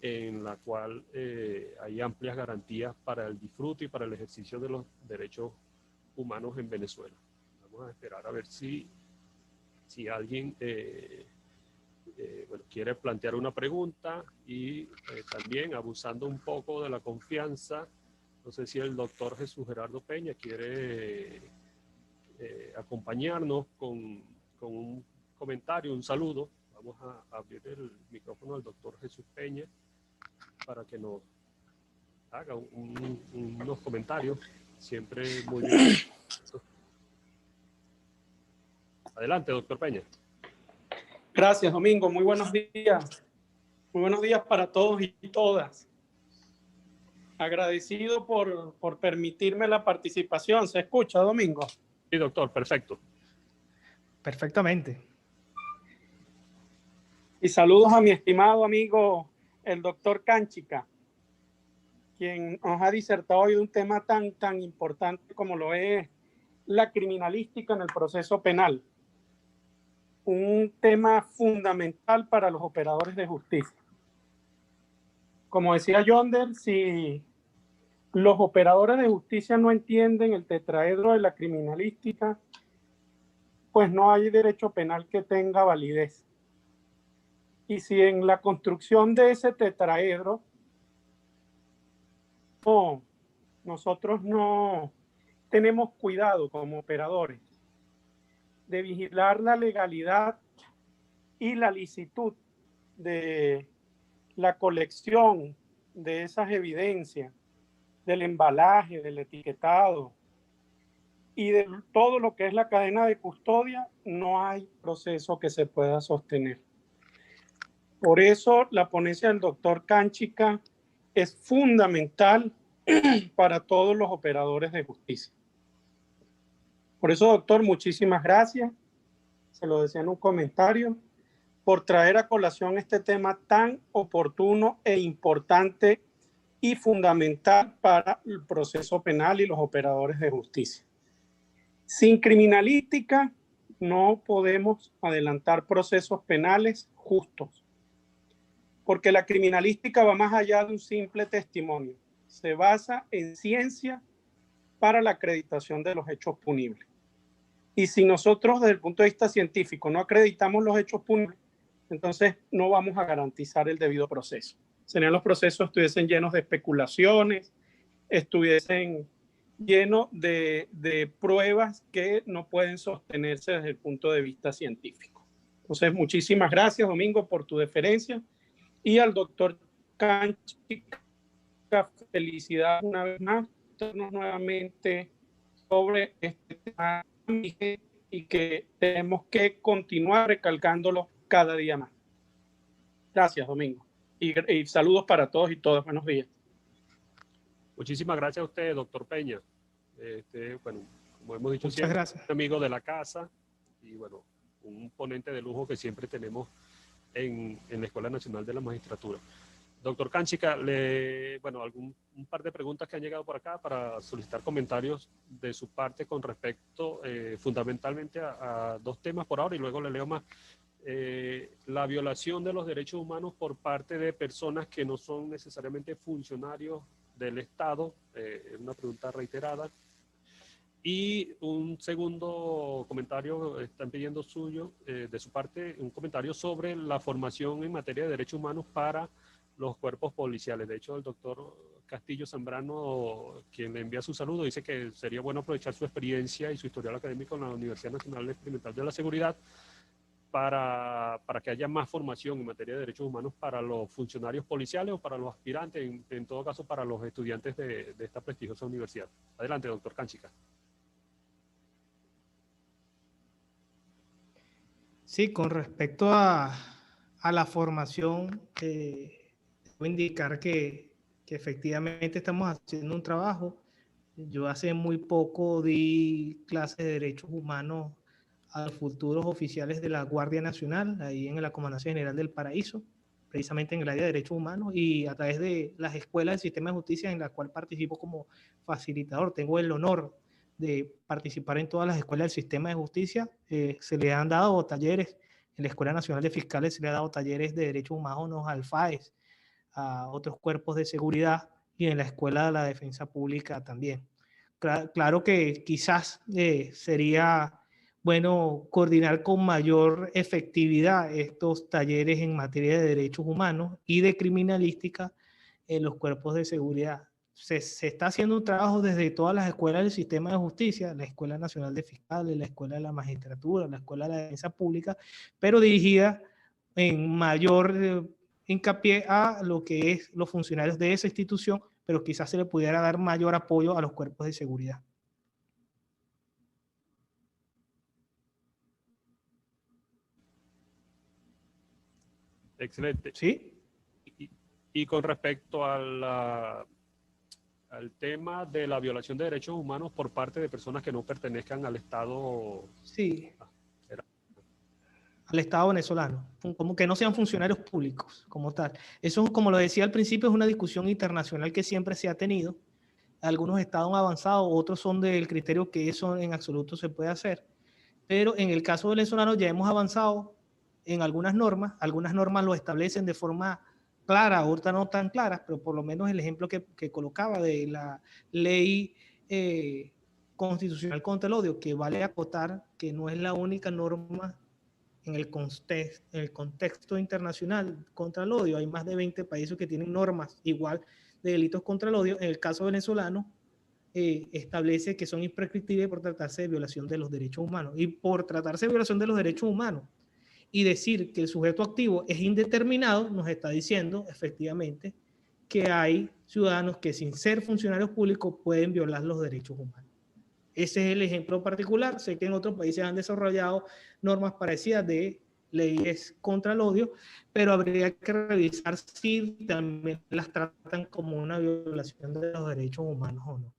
en la cual hay amplias garantías para el disfrute y para el ejercicio de los derechos humanos en Venezuela. Vamos a esperar a ver si alguien bueno, quiere plantear una pregunta, y también abusando un poco de la confianza, no sé si el doctor Jesús Gerardo Peña quiere acompañarnos con un comentario, un saludo. Vamos a abrir el micrófono al doctor Jesús Peña para que nos haga unos comentarios, siempre muy bien. Adelante, doctor Peña. Gracias, Domingo. Muy buenos días. Muy buenos días para todos y todas. Agradecido por permitirme la participación. ¿Se escucha, Domingo? Sí, doctor, perfecto. Perfectamente. Y saludos a mi estimado amigo, el doctor Cánchica, quien nos ha disertado hoy de un tema tan importante como lo es la criminalística en el proceso penal. Un tema fundamental para los operadores de justicia. Como decía Yonder, si los operadores de justicia no entienden el tetraedro de la criminalística, pues no hay derecho penal que tenga validez. Y si en la construcción de ese tetraedro nosotros no tenemos cuidado como operadores de vigilar la legalidad y la licitud de la colección de esas evidencias, del embalaje, del etiquetado y de todo lo que es la cadena de custodia, no hay proceso que se pueda sostener. Por eso la ponencia del doctor Cánchica es fundamental para todos los operadores de justicia. Por eso, doctor, muchísimas gracias. Se lo decía en un comentario, por traer a colación este tema tan oportuno e importante y fundamental para el proceso penal y los operadores de justicia. Sin criminalística no podemos adelantar procesos penales justos, porque la criminalística va más allá de un simple testimonio. Se basa en ciencia para la acreditación de los hechos punibles. Y si nosotros desde el punto de vista científico no acreditamos los hechos punibles, entonces no vamos a garantizar el debido proceso. Los procesos estuviesen llenos de especulaciones, estuviesen lleno de pruebas que no pueden sostenerse desde el punto de vista científico. Entonces, muchísimas gracias, Domingo, por tu deferencia. Y al doctor Canchica, felicidades una vez más, nuevamente sobre este tema y que tenemos que continuar recalcándolo cada día más. Gracias, Domingo. Y saludos para todos y todas. Buenos días. Muchísimas gracias a usted, doctor Peña. Bueno, como hemos dicho, muchas siempre, gracias. un amigo de la casa y bueno, un ponente de lujo que siempre tenemos en la Escuela Nacional de la Magistratura. Doctor Canchica, bueno, un par de preguntas que han llegado por acá para solicitar comentarios de su parte con respecto fundamentalmente a dos temas por ahora y luego le leo más. La violación de los derechos humanos por parte de personas que no son necesariamente funcionarios del Estado, es una pregunta reiterada. Y un segundo comentario, están pidiendo suyo, de su parte, un comentario sobre la formación en materia de derechos humanos para los cuerpos policiales. De hecho, el doctor Castillo Zambrano, quien le envía su saludo, dice que sería bueno aprovechar su experiencia y su historial académico en la Universidad Nacional Experimental de la Seguridad para que haya más formación en materia de derechos humanos para los funcionarios policiales o para los aspirantes, en todo caso para los estudiantes de esta prestigiosa universidad. Adelante, doctor Canchica. Sí, con respecto a la formación, debo indicar que efectivamente estamos haciendo un trabajo. Yo hace muy poco di clases de derechos humanos a los futuros oficiales de la Guardia Nacional, ahí en la Comandancia General del Paraíso, precisamente en el área de derechos humanos, y a través de las escuelas del sistema de justicia en la cual participo como facilitador. Tengo el honor de participar en todas las escuelas del sistema de justicia. Se le han dado talleres, en la Escuela Nacional de Fiscales se le ha dado talleres de derechos humanos al FAES, a otros cuerpos de seguridad, y en la Escuela de la Defensa Pública también. Claro que quizás sería bueno coordinar con mayor efectividad estos talleres en materia de derechos humanos y de criminalística en los cuerpos de seguridad. Se está haciendo un trabajo desde todas las escuelas del sistema de justicia, la Escuela Nacional de Fiscales, la Escuela de la Magistratura, la Escuela de la Defensa Pública, pero dirigida en mayor hincapié a lo que es los funcionarios de esa institución, pero quizás se le pudiera dar mayor apoyo a los cuerpos de seguridad. Excelente. ¿Sí? Y con respecto al tema de la violación de derechos humanos por parte de personas que no pertenezcan al Estado. Sí. Al Estado venezolano, como que no sean funcionarios públicos como tal. Eso, como lo decía al principio, es una discusión internacional que siempre se ha tenido. Algunos estados han avanzado, otros son del criterio que eso en absoluto se puede hacer. Pero en el caso venezolano ya hemos avanzado en algunas normas lo establecen de forma clara, otras no tan claras, pero por lo menos el ejemplo que colocaba de la ley constitucional contra el odio, que vale acotar que no es la única norma en el contexto internacional contra el odio. Hay más de 20 países que tienen normas igual de delitos contra el odio. En el caso venezolano, establece que son imprescriptibles por tratarse de violación de los derechos humanos. Y por tratarse de violación de los derechos humanos y decir que el sujeto activo es indeterminado, nos está diciendo efectivamente que hay ciudadanos que sin ser funcionarios públicos pueden violar los derechos humanos. Ese es el ejemplo particular. Sé que en otros países han desarrollado normas parecidas de leyes contra el odio, pero habría que revisar si también las tratan como una violación de los derechos humanos o no.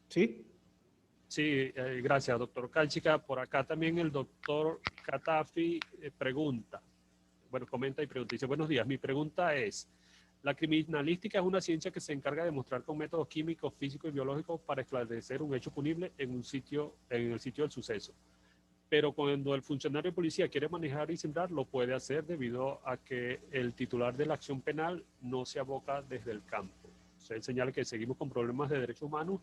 ¿Sí? Sí, gracias, doctor Canchica. Por acá también el doctor Katafi pregunta, bueno, comenta y pregunta. Dice, buenos días, mi pregunta es, la criminalística es una ciencia que se encarga de mostrar con métodos químicos, físicos y biológicos para esclarecer un hecho punible en el sitio del suceso. Pero cuando el funcionario de policía quiere manejar y sembrar, lo puede hacer debido a que el titular de la acción penal no se aboca desde el campo. O sea, él señala que seguimos con problemas de derechos humanos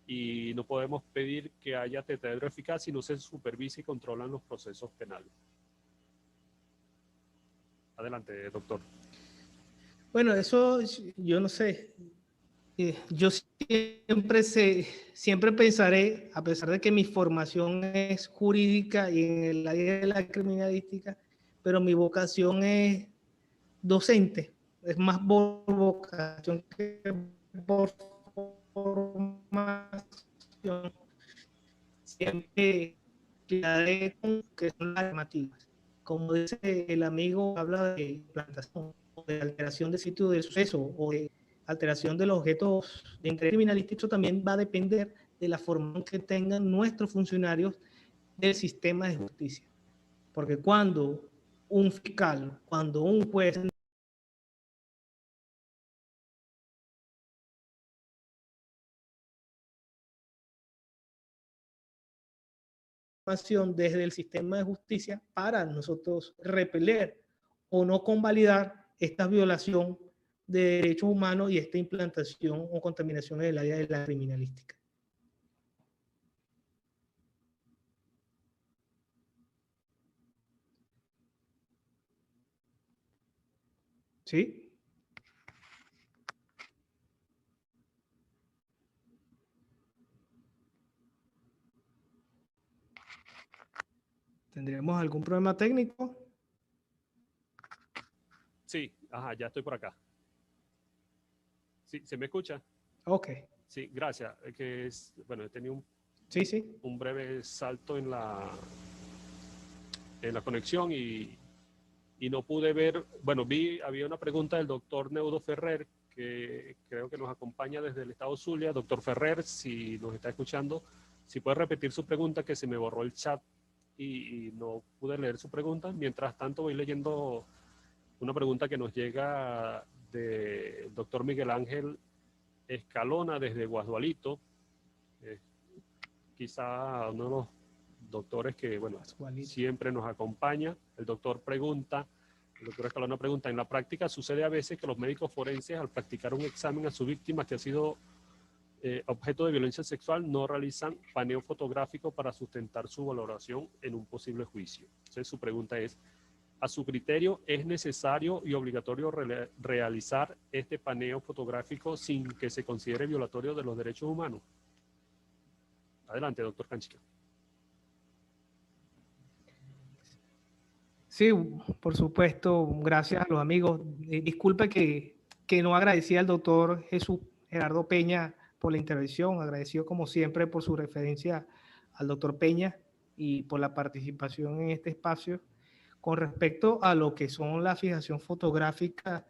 y no podemos pedir que haya tetadero eficaz si no se supervisa y controlan los procesos penales. Adelante, doctor. Bueno, eso yo no sé. Yo siempre pensaré, a pesar de que mi formación es jurídica y en el área de la criminalística, pero mi vocación es docente, es más por vocación que por formación. Siempre que son las normativas. Como dice el amigo, habla de plantación, de alteración de sitio del suceso o de alteración de los objetos de interés criminalístico. Eso también va a depender de la formación que tengan nuestros funcionarios del sistema de justicia. Porque cuando un fiscal, cuando un juez desde el sistema de justicia para nosotros repeler o no convalidar esta violación de derechos humanos y esta implantación o contaminación en el área de la criminalística. ¿Sí? ¿Tendríamos algún problema técnico? Sí, ajá, ya estoy por acá. Sí, ¿se me escucha? Ok. Sí, gracias. Bueno, he tenido Sí. un breve salto en la conexión y no pude ver, bueno, había una pregunta del doctor Neudo Ferrer, que creo que nos acompaña desde el estado Zulia. Doctor Ferrer, si nos está escuchando, si puede repetir su pregunta, que se me borró el chat y no pude leer su pregunta. Mientras tanto, voy leyendo una pregunta que nos llega del doctor Miguel Ángel Escalona desde Guasdualito, quizá uno de los doctores que, bueno, siempre nos acompaña. El doctor Escalona pregunta, en la práctica sucede a veces que los médicos forenses, al practicar un examen a su víctima que ha sido objeto de violencia sexual, no realizan paneo fotográfico para sustentar su valoración en un posible juicio. Entonces su pregunta es, a su criterio, ¿es necesario y obligatorio realizar este paneo fotográfico sin que se considere violatorio de los derechos humanos? Adelante, doctor Canchica. Sí, por supuesto, gracias a los amigos. Disculpe que no agradecía al doctor Jesús Gerardo Peña por la intervención, agradecido como siempre por su referencia al doctor Peña y por la participación en este espacio. Con respecto a lo que son la fijación fotográfica,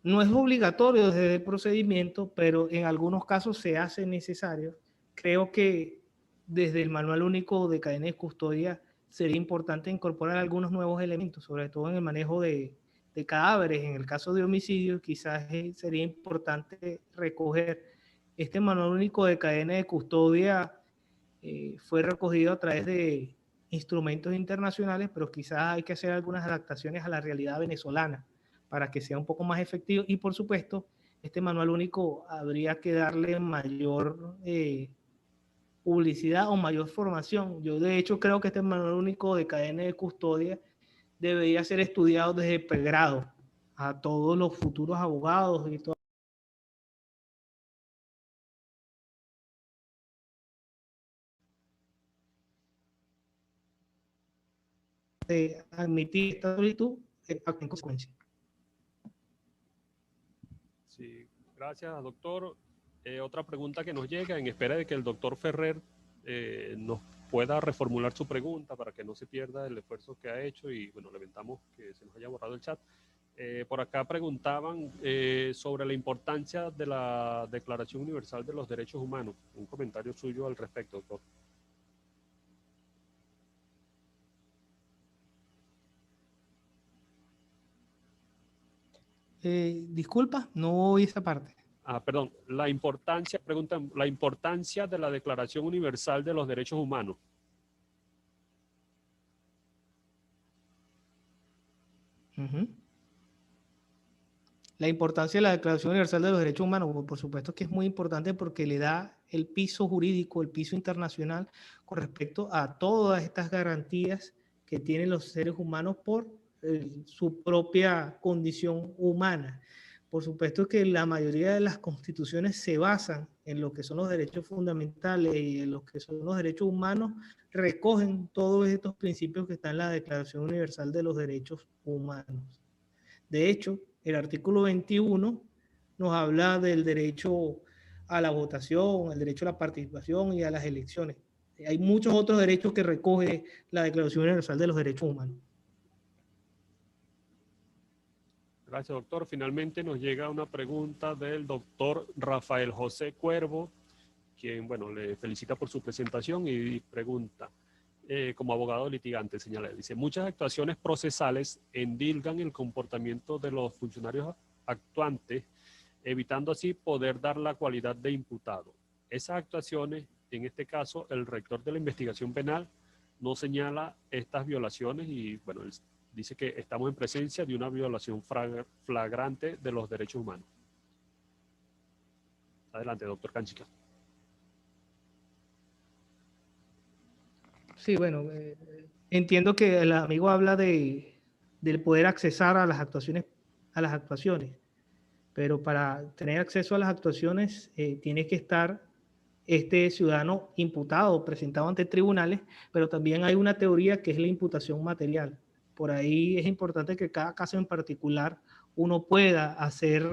no es obligatorio desde el procedimiento, pero en algunos casos se hace necesario. Creo que desde el Manual Único de Cadena de Custodia sería importante incorporar algunos nuevos elementos, sobre todo en el manejo de cadáveres. En el caso de homicidios, quizás sería importante recoger este Manual Único de Cadena de Custodia. Fue recogido a través de instrumentos internacionales, pero quizás hay que hacer algunas adaptaciones a la realidad venezolana para que sea un poco más efectivo. Y por supuesto, este manual único habría que darle mayor publicidad o mayor formación. Yo de hecho creo que este manual único de cadena de custodia debería ser estudiado desde pregrado a todos los futuros abogados y todo. Admitir esta solicitud en consecuencia. Sí, gracias, doctor. Otra pregunta que nos llega, en espera de que el doctor Ferrer nos pueda reformular su pregunta para que no se pierda el esfuerzo que ha hecho y, bueno, lamentamos que se nos haya borrado el chat. Por acá preguntaban sobre la importancia de la Declaración Universal de los Derechos Humanos. Un comentario suyo al respecto, doctor. Disculpa, no oí esa parte. Perdón, preguntan la importancia de la Declaración Universal de los Derechos Humanos. La importancia de la Declaración Universal de los Derechos Humanos, por supuesto que es muy importante porque le da el piso jurídico, el piso internacional con respecto a todas estas garantías que tienen los seres humanos por su propia condición humana. Por supuesto que la mayoría de las constituciones se basan en lo que son los derechos fundamentales y en lo que son los derechos humanos, recogen todos estos principios que están en la Declaración Universal de los Derechos Humanos. De hecho, el artículo 21 nos habla del derecho a la votación, el derecho a la participación y a las elecciones. Hay muchos otros derechos que recoge la Declaración Universal de los Derechos Humanos. Gracias, doctor. Finalmente nos llega una pregunta del doctor Rafael José Cuervo, quien, bueno, le felicita por su presentación y pregunta, como abogado litigante, señala, dice, muchas actuaciones procesales endilgan el comportamiento de los funcionarios actuantes, evitando así poder dar la cualidad de imputado. Esas actuaciones, en este caso, el rector de la investigación penal no señala estas violaciones y, bueno, él dice que estamos en presencia de una violación flagrante de los derechos humanos. Adelante, doctor Canchica. Sí, bueno, entiendo que el amigo habla del poder accesar a las actuaciones, pero para tener acceso a las actuaciones tiene que estar este ciudadano imputado, presentado ante tribunales, pero también hay una teoría que es la imputación material. Por ahí es importante que cada caso en particular uno pueda hacer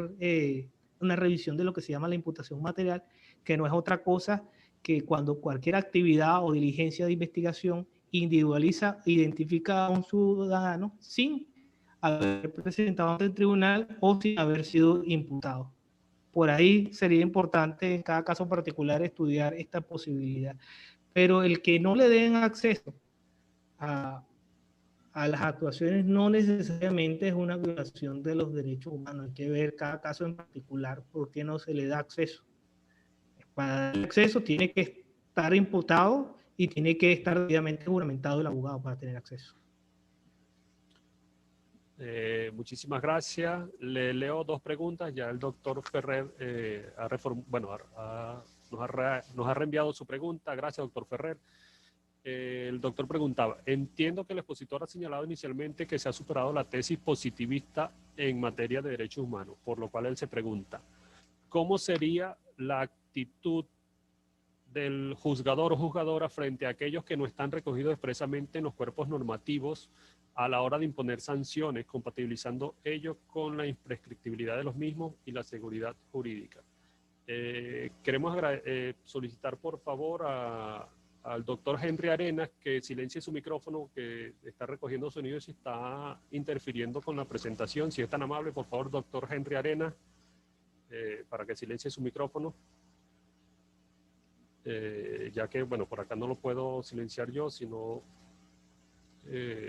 una revisión de lo que se llama la imputación material, que no es otra cosa que cuando cualquier actividad o diligencia de investigación individualiza, identifica a un ciudadano sin haber presentado ante el tribunal o sin haber sido imputado. Por ahí sería importante en cada caso particular estudiar esta posibilidad. Pero el que no le den acceso a las actuaciones no necesariamente es una violación de los derechos humanos. Hay que ver cada caso en particular por qué no se le da acceso. Para dar acceso tiene que estar imputado y tiene que estar debidamente juramentado el abogado para tener acceso. Muchísimas gracias. Le leo dos preguntas. Ya el doctor Ferrer nos ha reenviado su pregunta. Gracias, doctor Ferrer. El doctor preguntaba, entiendo que el expositor ha señalado inicialmente que se ha superado la tesis positivista en materia de derechos humanos, por lo cual él se pregunta, ¿cómo sería la actitud del juzgador o juzgadora frente a aquellos que no están recogidos expresamente en los cuerpos normativos a la hora de imponer sanciones, compatibilizando ello con la imprescriptibilidad de los mismos y la seguridad jurídica? Queremos solicitar por favor al doctor Henry Arenas que silencie su micrófono, que está recogiendo sonidos y está interfiriendo con la presentación. Si es tan amable, por favor, doctor Henry Arenas, para que silencie su micrófono. Ya que, bueno, por acá no lo puedo silenciar yo, sino,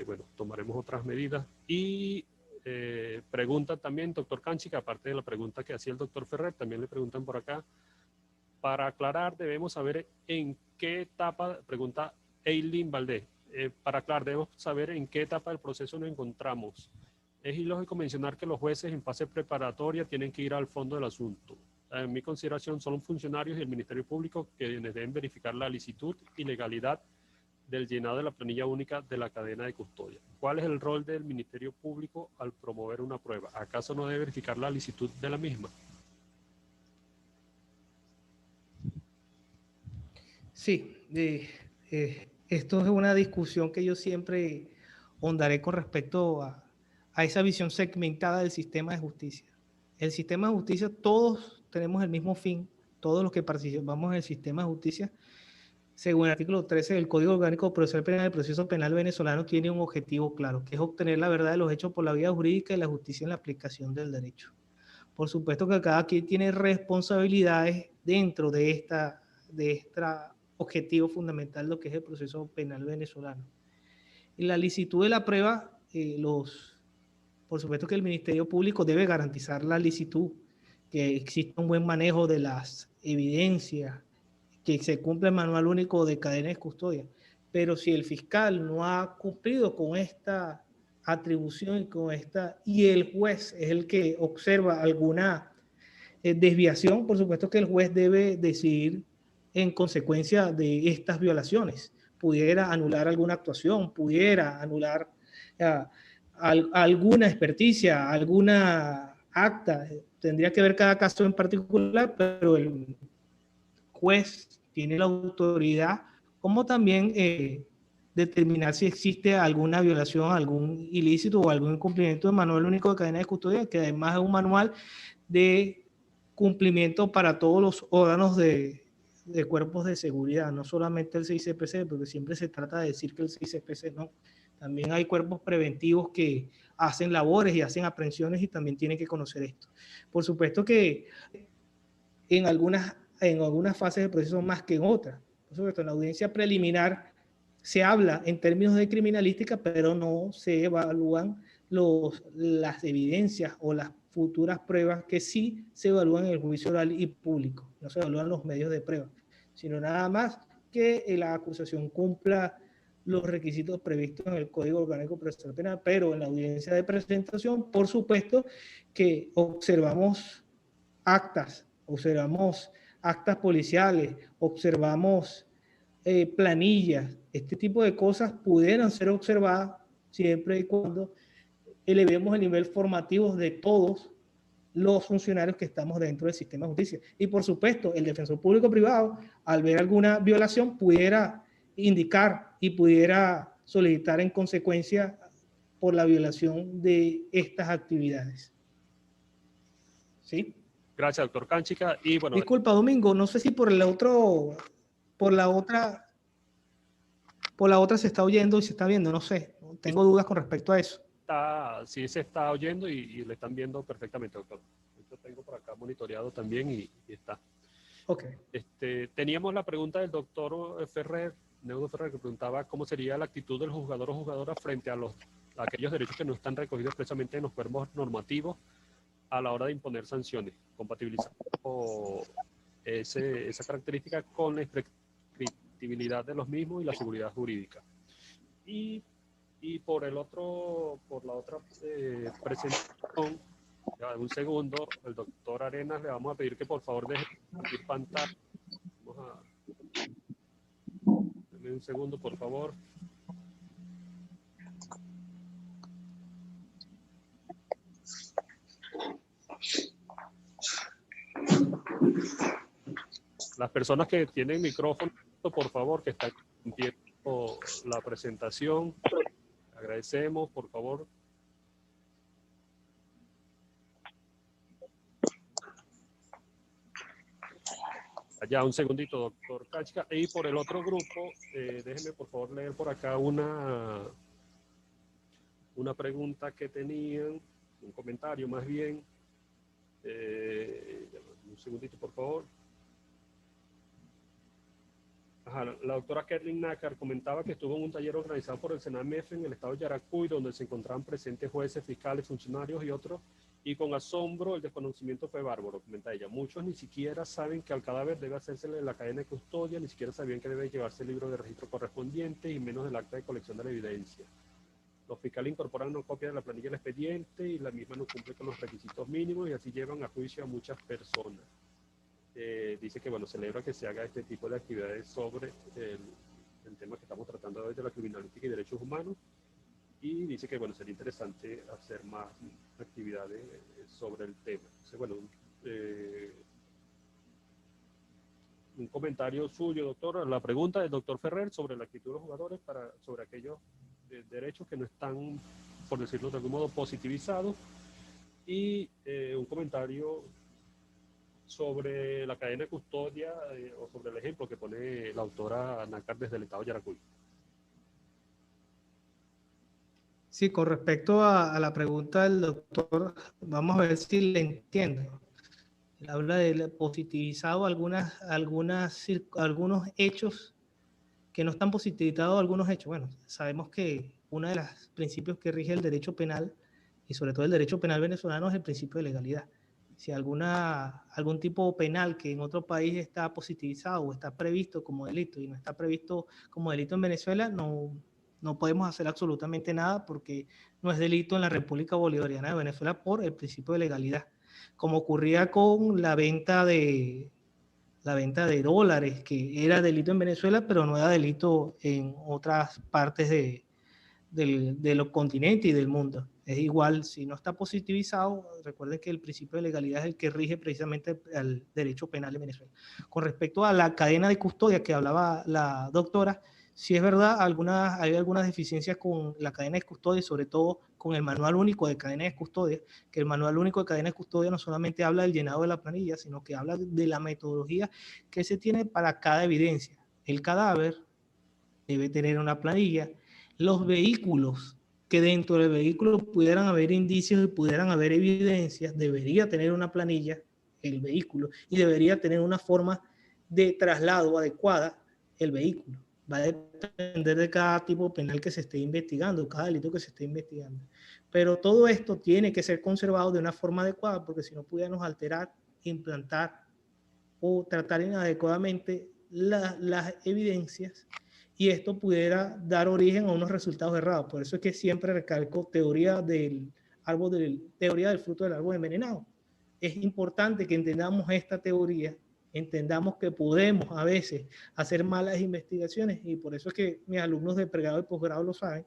bueno, tomaremos otras medidas. Y pregunta también, doctor Canchica, aparte de la pregunta que hacía el doctor Ferrer, también le preguntan por acá, para aclarar debemos saber en qué etapa, pregunta Eileen Valdés, para aclarar debemos saber en qué etapa del proceso nos encontramos. Es ilógico mencionar que los jueces en fase preparatoria tienen que ir al fondo del asunto. En mi consideración son funcionarios y el Ministerio Público quienes deben verificar la licitud y legalidad del llenado de la planilla única de la cadena de custodia. ¿Cuál es el rol del Ministerio Público al promover una prueba? ¿Acaso no debe verificar la licitud de la misma? Sí, esto es una discusión que yo siempre hondaré con respecto a esa visión segmentada del sistema de justicia. El sistema de justicia, todos tenemos el mismo fin, todos los que participamos en el sistema de justicia, según el artículo 13 del Código Orgánico Procesal Penal, el proceso penal venezolano tiene un objetivo claro, que es obtener la verdad de los hechos por la vía jurídica y la justicia en la aplicación del derecho. Por supuesto que cada quien tiene responsabilidades dentro de este objetivo fundamental, lo que es el proceso penal venezolano. En la licitud de la prueba, por supuesto que el Ministerio Público debe garantizar la licitud, que exista un buen manejo de las evidencias, que se cumpla el manual único de cadena de custodia. Pero si el fiscal no ha cumplido con esta atribución y el juez es el que observa alguna desviación, por supuesto que el juez debe decidir en consecuencia de estas violaciones. Pudiera anular alguna actuación, pudiera anular alguna experticia, alguna acta. Tendría que ver cada caso en particular, pero el juez tiene la autoridad, como también determinar si existe alguna violación, algún ilícito o algún incumplimiento del Manual Único de Cadena de Custodia, que además es un manual de cumplimiento para todos los órganos de cuerpos de seguridad, no solamente el CICPC, porque siempre se trata de decir que el CICPC no. También hay cuerpos preventivos que hacen labores y hacen aprehensiones y también tienen que conocer esto. Por supuesto que en algunas fases del proceso más que en otras. Por supuesto, en la audiencia preliminar se habla en términos de criminalística, pero no se evalúan las evidencias o las futuras pruebas que sí se evalúan en el juicio oral y público. No se evalúan los medios de prueba, sino nada más que la acusación cumpla los requisitos previstos en el Código Orgánico Procesal Penal, pero en la audiencia de presentación, por supuesto que observamos actas policiales, observamos planillas, este tipo de cosas pudieran ser observadas siempre y cuando elevemos el nivel formativo de todos los funcionarios que estamos dentro del sistema de justicia. Y por supuesto, el defensor público privado, al ver alguna violación, pudiera indicar y pudiera solicitar en consecuencia por la violación de estas actividades. ¿Sí? Gracias, doctor Canchica. Y bueno, disculpa, Domingo, no sé si por la otra se está oyendo y se está viendo, no sé. Tengo dudas con respecto a eso. Sí se está oyendo y le están viendo perfectamente, doctor. Yo tengo por acá monitoreado también y está. Ok. Teníamos la pregunta del doctor Ferrer, Neudo Ferrer, que preguntaba cómo sería la actitud del juzgador o juzgadora frente a aquellos derechos que no están recogidos expresamente en los cuerpos normativos a la hora de imponer sanciones, compatibilizando esa característica con la imprescriptibilidad de los mismos y la seguridad jurídica. Y por la otra presentación, un segundo, el doctor Arenas, le vamos a pedir que por favor deje compartir pantalla. Deme un segundo, por favor. Las personas que tienen micrófono, por favor, que están viendo la presentación, agradecemos, por favor. Ya, un segundito, doctor Canchica. Y por el otro grupo, déjenme por favor leer por acá una pregunta que tenían, un comentario más bien. Un segundito, por favor. La doctora Kathleen Nácar comentaba que estuvo en un taller organizado por el SENAMEF en el estado de Yaracuy, donde se encontraban presentes jueces, fiscales, funcionarios y otros, y con asombro el desconocimiento fue bárbaro, comenta ella. Muchos ni siquiera saben que al cadáver debe hacérsele la cadena de custodia, ni siquiera sabían que debe llevarse el libro de registro correspondiente y menos del acta de colección de la evidencia. Los fiscales incorporan una copia de la planilla del expediente y la misma no cumple con los requisitos mínimos y así llevan a juicio a muchas personas. Dice que, bueno, celebra que se haga este tipo de actividades sobre el tema que estamos tratando hoy de la criminalística y derechos humanos, y dice que, bueno, sería interesante hacer más actividades sobre el tema. Entonces, bueno, un comentario suyo, doctor. La pregunta del doctor Ferrer sobre la actitud de los jugadores sobre aquellos derechos que no están, por decirlo de algún modo, positivizados, y un comentario sobre la cadena de custodia o sobre el ejemplo que pone la autora Nácar desde el estado de Yaracuy. Sí, con respecto a la pregunta del doctor, vamos a ver si le entiendo. Él habla de positivizado algunos hechos que no están positivizados, algunos hechos. Bueno, sabemos que uno de los principios que rige el derecho penal, y sobre todo el derecho penal venezolano, es el principio de legalidad. Si algún tipo penal que en otro país está positivizado o está previsto como delito y no está previsto como delito en Venezuela, no podemos hacer absolutamente nada porque no es delito en la República Bolivariana de Venezuela por el principio de legalidad. Como ocurría con la venta de la venta de dólares, que era delito en Venezuela, pero no era delito en otras partes de los continentes y del mundo. Es igual, si no está positivizado, recuerden que el principio de legalidad es el que rige precisamente al derecho penal de Venezuela. Con respecto a la cadena de custodia que hablaba la doctora, sí es verdad, hay algunas deficiencias con la cadena de custodia, sobre todo con el manual único de cadena de custodia, que el manual único de cadena de custodia no solamente habla del llenado de la planilla, sino que habla de la metodología que se tiene para cada evidencia. El cadáver debe tener una planilla, los vehículos, que dentro del vehículo pudieran haber indicios y pudieran haber evidencias, debería tener una planilla el vehículo y debería tener una forma de traslado adecuada el vehículo. Va a depender de cada tipo penal que se esté investigando, cada delito que se esté investigando. Pero todo esto tiene que ser conservado de una forma adecuada, porque si no pudiéramos alterar, implantar o tratar inadecuadamente las evidencias, y esto pudiera dar origen a unos resultados errados. Por eso es que siempre recalco teoría del fruto del árbol envenenado. Es importante que entendamos esta teoría, entendamos que podemos a veces hacer malas investigaciones, y por eso es que mis alumnos de pregrado y posgrado lo saben,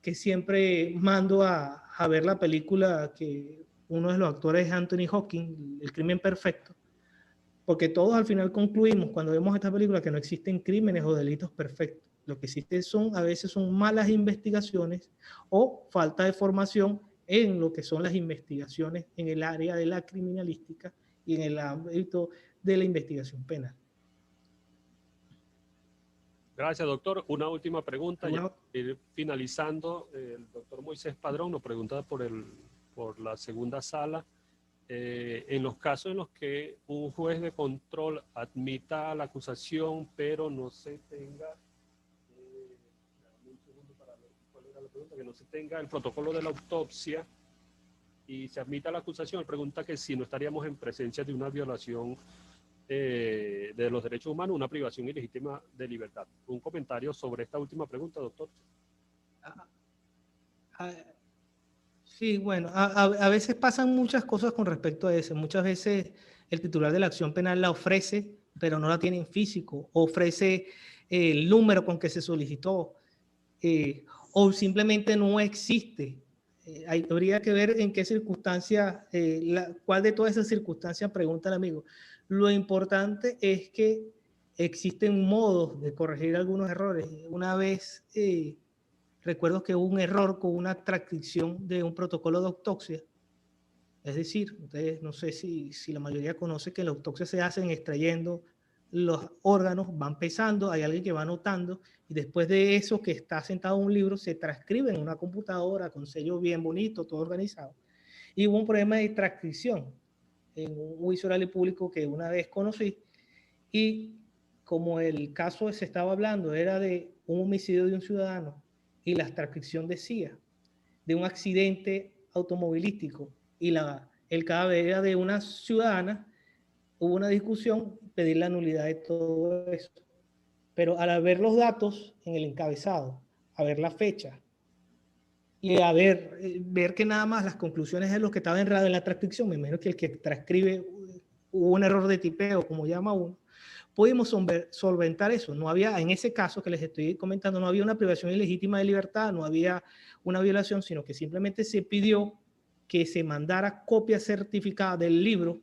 que siempre mando a ver la película que uno de los actores es Anthony Hopkins, El crimen perfecto, porque todos al final concluimos cuando vemos esta película que no existen crímenes o delitos perfectos. Lo que existe a veces son malas investigaciones o falta de formación en lo que son las investigaciones en el área de la criminalística y en el ámbito de la investigación penal. Gracias, doctor. Una última pregunta. Ya ir finalizando, el doctor Moisés Padrón nos pregunta por la segunda sala. En los casos en los que un juez de control admita la acusación, pero no se tenga, un segundo para ver cuál era la pregunta, que no se tenga el protocolo de la autopsia y se admita la acusación, pregunta que si no estaríamos en presencia de una violación de los derechos humanos, una privación ilegítima de libertad. Un comentario sobre esta última pregunta, doctor. Sí, bueno, a veces pasan muchas cosas con respecto a eso. Muchas veces el titular de la acción penal la ofrece, pero no la tiene en físico. Ofrece el número con que se solicitó, o simplemente no existe. Habría que ver en qué circunstancia, cuál de todas esas circunstancias pregunta el amigo. Lo importante es que existen modos de corregir algunos errores. Una vez recuerdo que hubo un error con una transcripción de un protocolo de autopsia. Es decir, ustedes no sé si la mayoría conoce que la autopsia se hace extrayendo los órganos, van pesando, hay alguien que va anotando, y después de eso que está sentado en un libro se transcribe en una computadora con sello bien bonito, todo organizado. Y hubo un problema de transcripción en un juicio oral y público que una vez conocí, y como el caso se estaba hablando era de un homicidio de un ciudadano y la transcripción decía de un accidente automovilístico y el cadáver era de una ciudadana, hubo una discusión, pedir la nulidad de todo eso. Pero al ver los datos en el encabezado, a ver la fecha y a ver que nada más las conclusiones de lo que estaba enredado en la transcripción, me imagino que el que transcribe hubo un error de tipeo, como llama uno, pudimos solventar eso. No había, en ese caso que les estoy comentando, no había una privación ilegítima de libertad, no había una violación, sino que simplemente se pidió que se mandara copia certificada del libro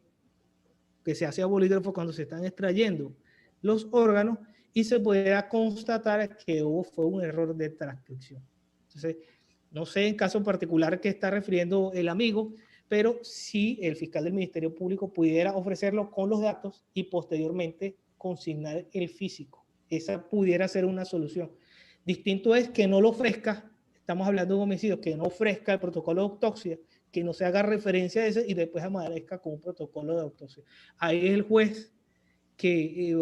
que se hace a bolígrafo cuando se están extrayendo los órganos y se pudiera constatar que fue un error de transcripción. Entonces, no sé en caso particular que está refiriendo el amigo, pero sí el fiscal del Ministerio Público pudiera ofrecerlo con los datos y posteriormente consignar el físico. Esa pudiera ser una solución. Distinto es que no lo ofrezca, estamos hablando de un homicidio, que no ofrezca el protocolo de autopsia, que no se haga referencia a ese y después amanezca con un protocolo de autopsia. Ahí es el juez que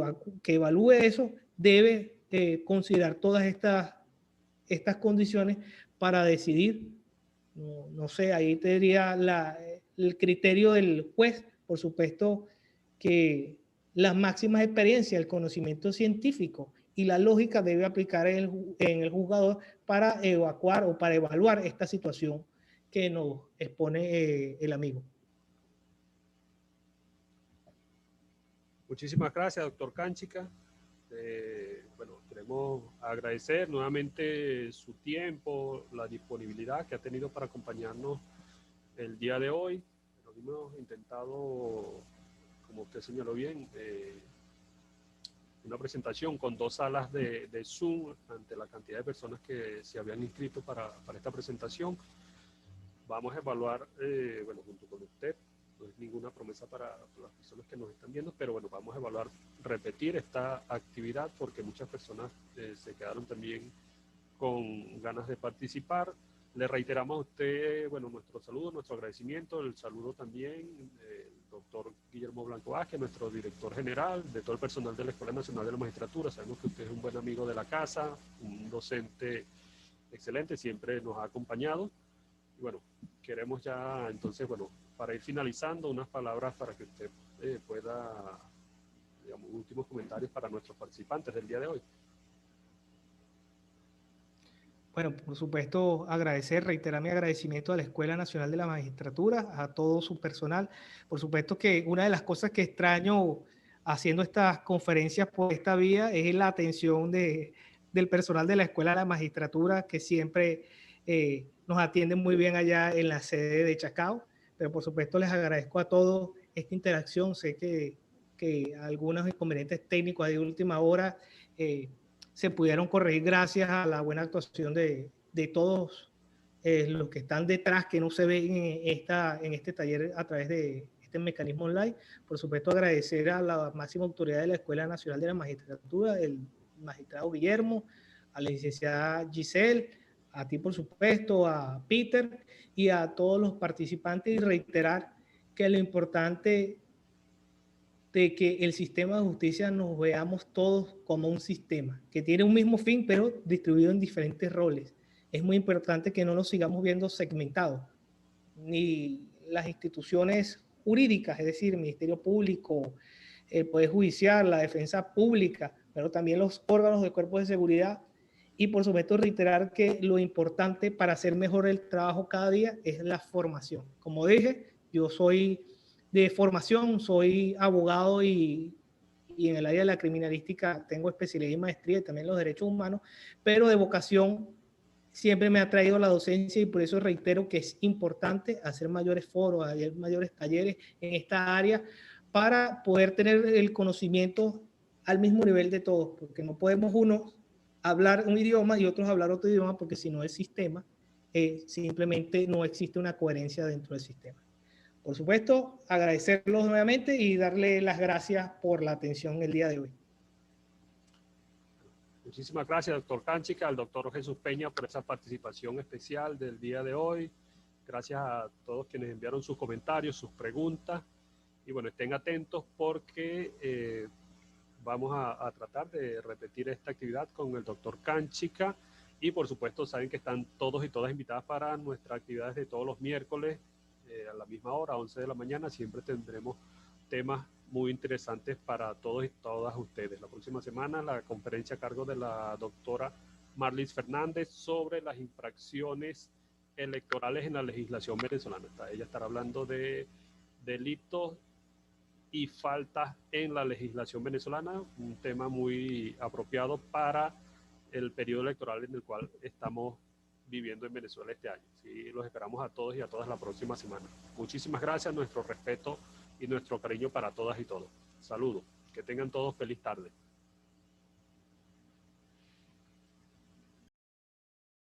evalúe eso, debe considerar todas estas condiciones para decidir. No sé, ahí te diría el criterio del juez, por supuesto que las máximas experiencias, el conocimiento científico y la lógica debe aplicar en el juzgador para evacuar o para evaluar esta situación que nos expone el amigo. Muchísimas gracias, doctor Canchica. Bueno, queremos agradecer nuevamente su tiempo, la disponibilidad que ha tenido para acompañarnos el día de hoy. Nos hemos intentado, como usted señaló bien, una presentación con 2 salas de Zoom ante la cantidad de personas que se habían inscrito para esta presentación. Vamos a evaluar, bueno, junto con usted, no es ninguna promesa para las personas que nos están viendo, pero bueno, vamos a evaluar, repetir esta actividad porque muchas personas se quedaron también con ganas de participar. Le reiteramos a usted, bueno, nuestro saludo, nuestro agradecimiento, el saludo también del doctor Guillermo Blanco Vázquez, nuestro director general, de todo el personal de la Escuela Nacional de la Magistratura. Sabemos que usted es un buen amigo de la casa, un docente excelente, siempre nos ha acompañado. Y bueno, queremos ya, entonces, bueno, para ir finalizando, unas palabras para que usted pueda, digamos, últimos comentarios para nuestros participantes del día de hoy. Bueno, por supuesto, reiterar mi agradecimiento a la Escuela Nacional de la Magistratura, a todo su personal. Por supuesto que una de las cosas que extraño haciendo estas conferencias por esta vía es la atención del personal de la Escuela de la Magistratura, que siempre nos atiende muy bien allá en la sede de Chacao. Pero por supuesto les agradezco a todos esta interacción. Sé que algunos inconvenientes técnicos de última hora se pudieron corregir gracias a la buena actuación de todos los que están detrás, que no se ven en este taller a través de este mecanismo online. Por supuesto, agradecer a la máxima autoridad de la Escuela Nacional de la Magistratura, el magistrado Guillermo, a la licenciada Giselle, a ti, por supuesto, a Peter y a todos los participantes, y reiterar que lo importante de que el sistema de justicia nos veamos todos como un sistema que tiene un mismo fin, pero distribuido en diferentes roles. Es muy importante que no nos sigamos viendo segmentados, ni las instituciones jurídicas, es decir, el Ministerio Público, el Poder Judicial, la Defensa Pública, pero también los órganos de cuerpos de seguridad. Y por supuesto reiterar que lo importante para hacer mejor el trabajo cada día es la formación. Como dije, yo soy de formación, soy abogado y en el área de la criminalística tengo especialidad y maestría y también los derechos humanos, pero de vocación siempre me ha traído la docencia, y por eso reitero que es importante hacer mayores foros, hacer mayores talleres en esta área para poder tener el conocimiento al mismo nivel de todos, porque no podemos unos hablar un idioma y otros hablar otro idioma, porque si no el sistema simplemente no existe una coherencia dentro del sistema. Por supuesto, agradecerlos nuevamente y darle las gracias por la atención el día de hoy. Muchísimas gracias, doctor Canchica, al doctor Jesús Peña por esa participación especial del día de hoy. Gracias a todos quienes enviaron sus comentarios, sus preguntas. Y bueno, estén atentos porque vamos a tratar de repetir esta actividad con el doctor Canchica. Y por supuesto, saben que están todos y todas invitadas para nuestras actividades de todos los miércoles a la misma hora, 11 de la mañana. Siempre tendremos temas muy interesantes para todos y todas ustedes. La próxima semana la conferencia a cargo de la doctora Marlis Fernández sobre las infracciones electorales en la legislación venezolana. Ella estará hablando de delitos y faltas en la legislación venezolana, un tema muy apropiado para el periodo electoral en el cual estamos viviendo en Venezuela este año. Sí, los esperamos a todos y a todas la próxima semana. Muchísimas gracias, nuestro respeto y nuestro cariño para todas y todos. Saludos, que tengan todos feliz tarde.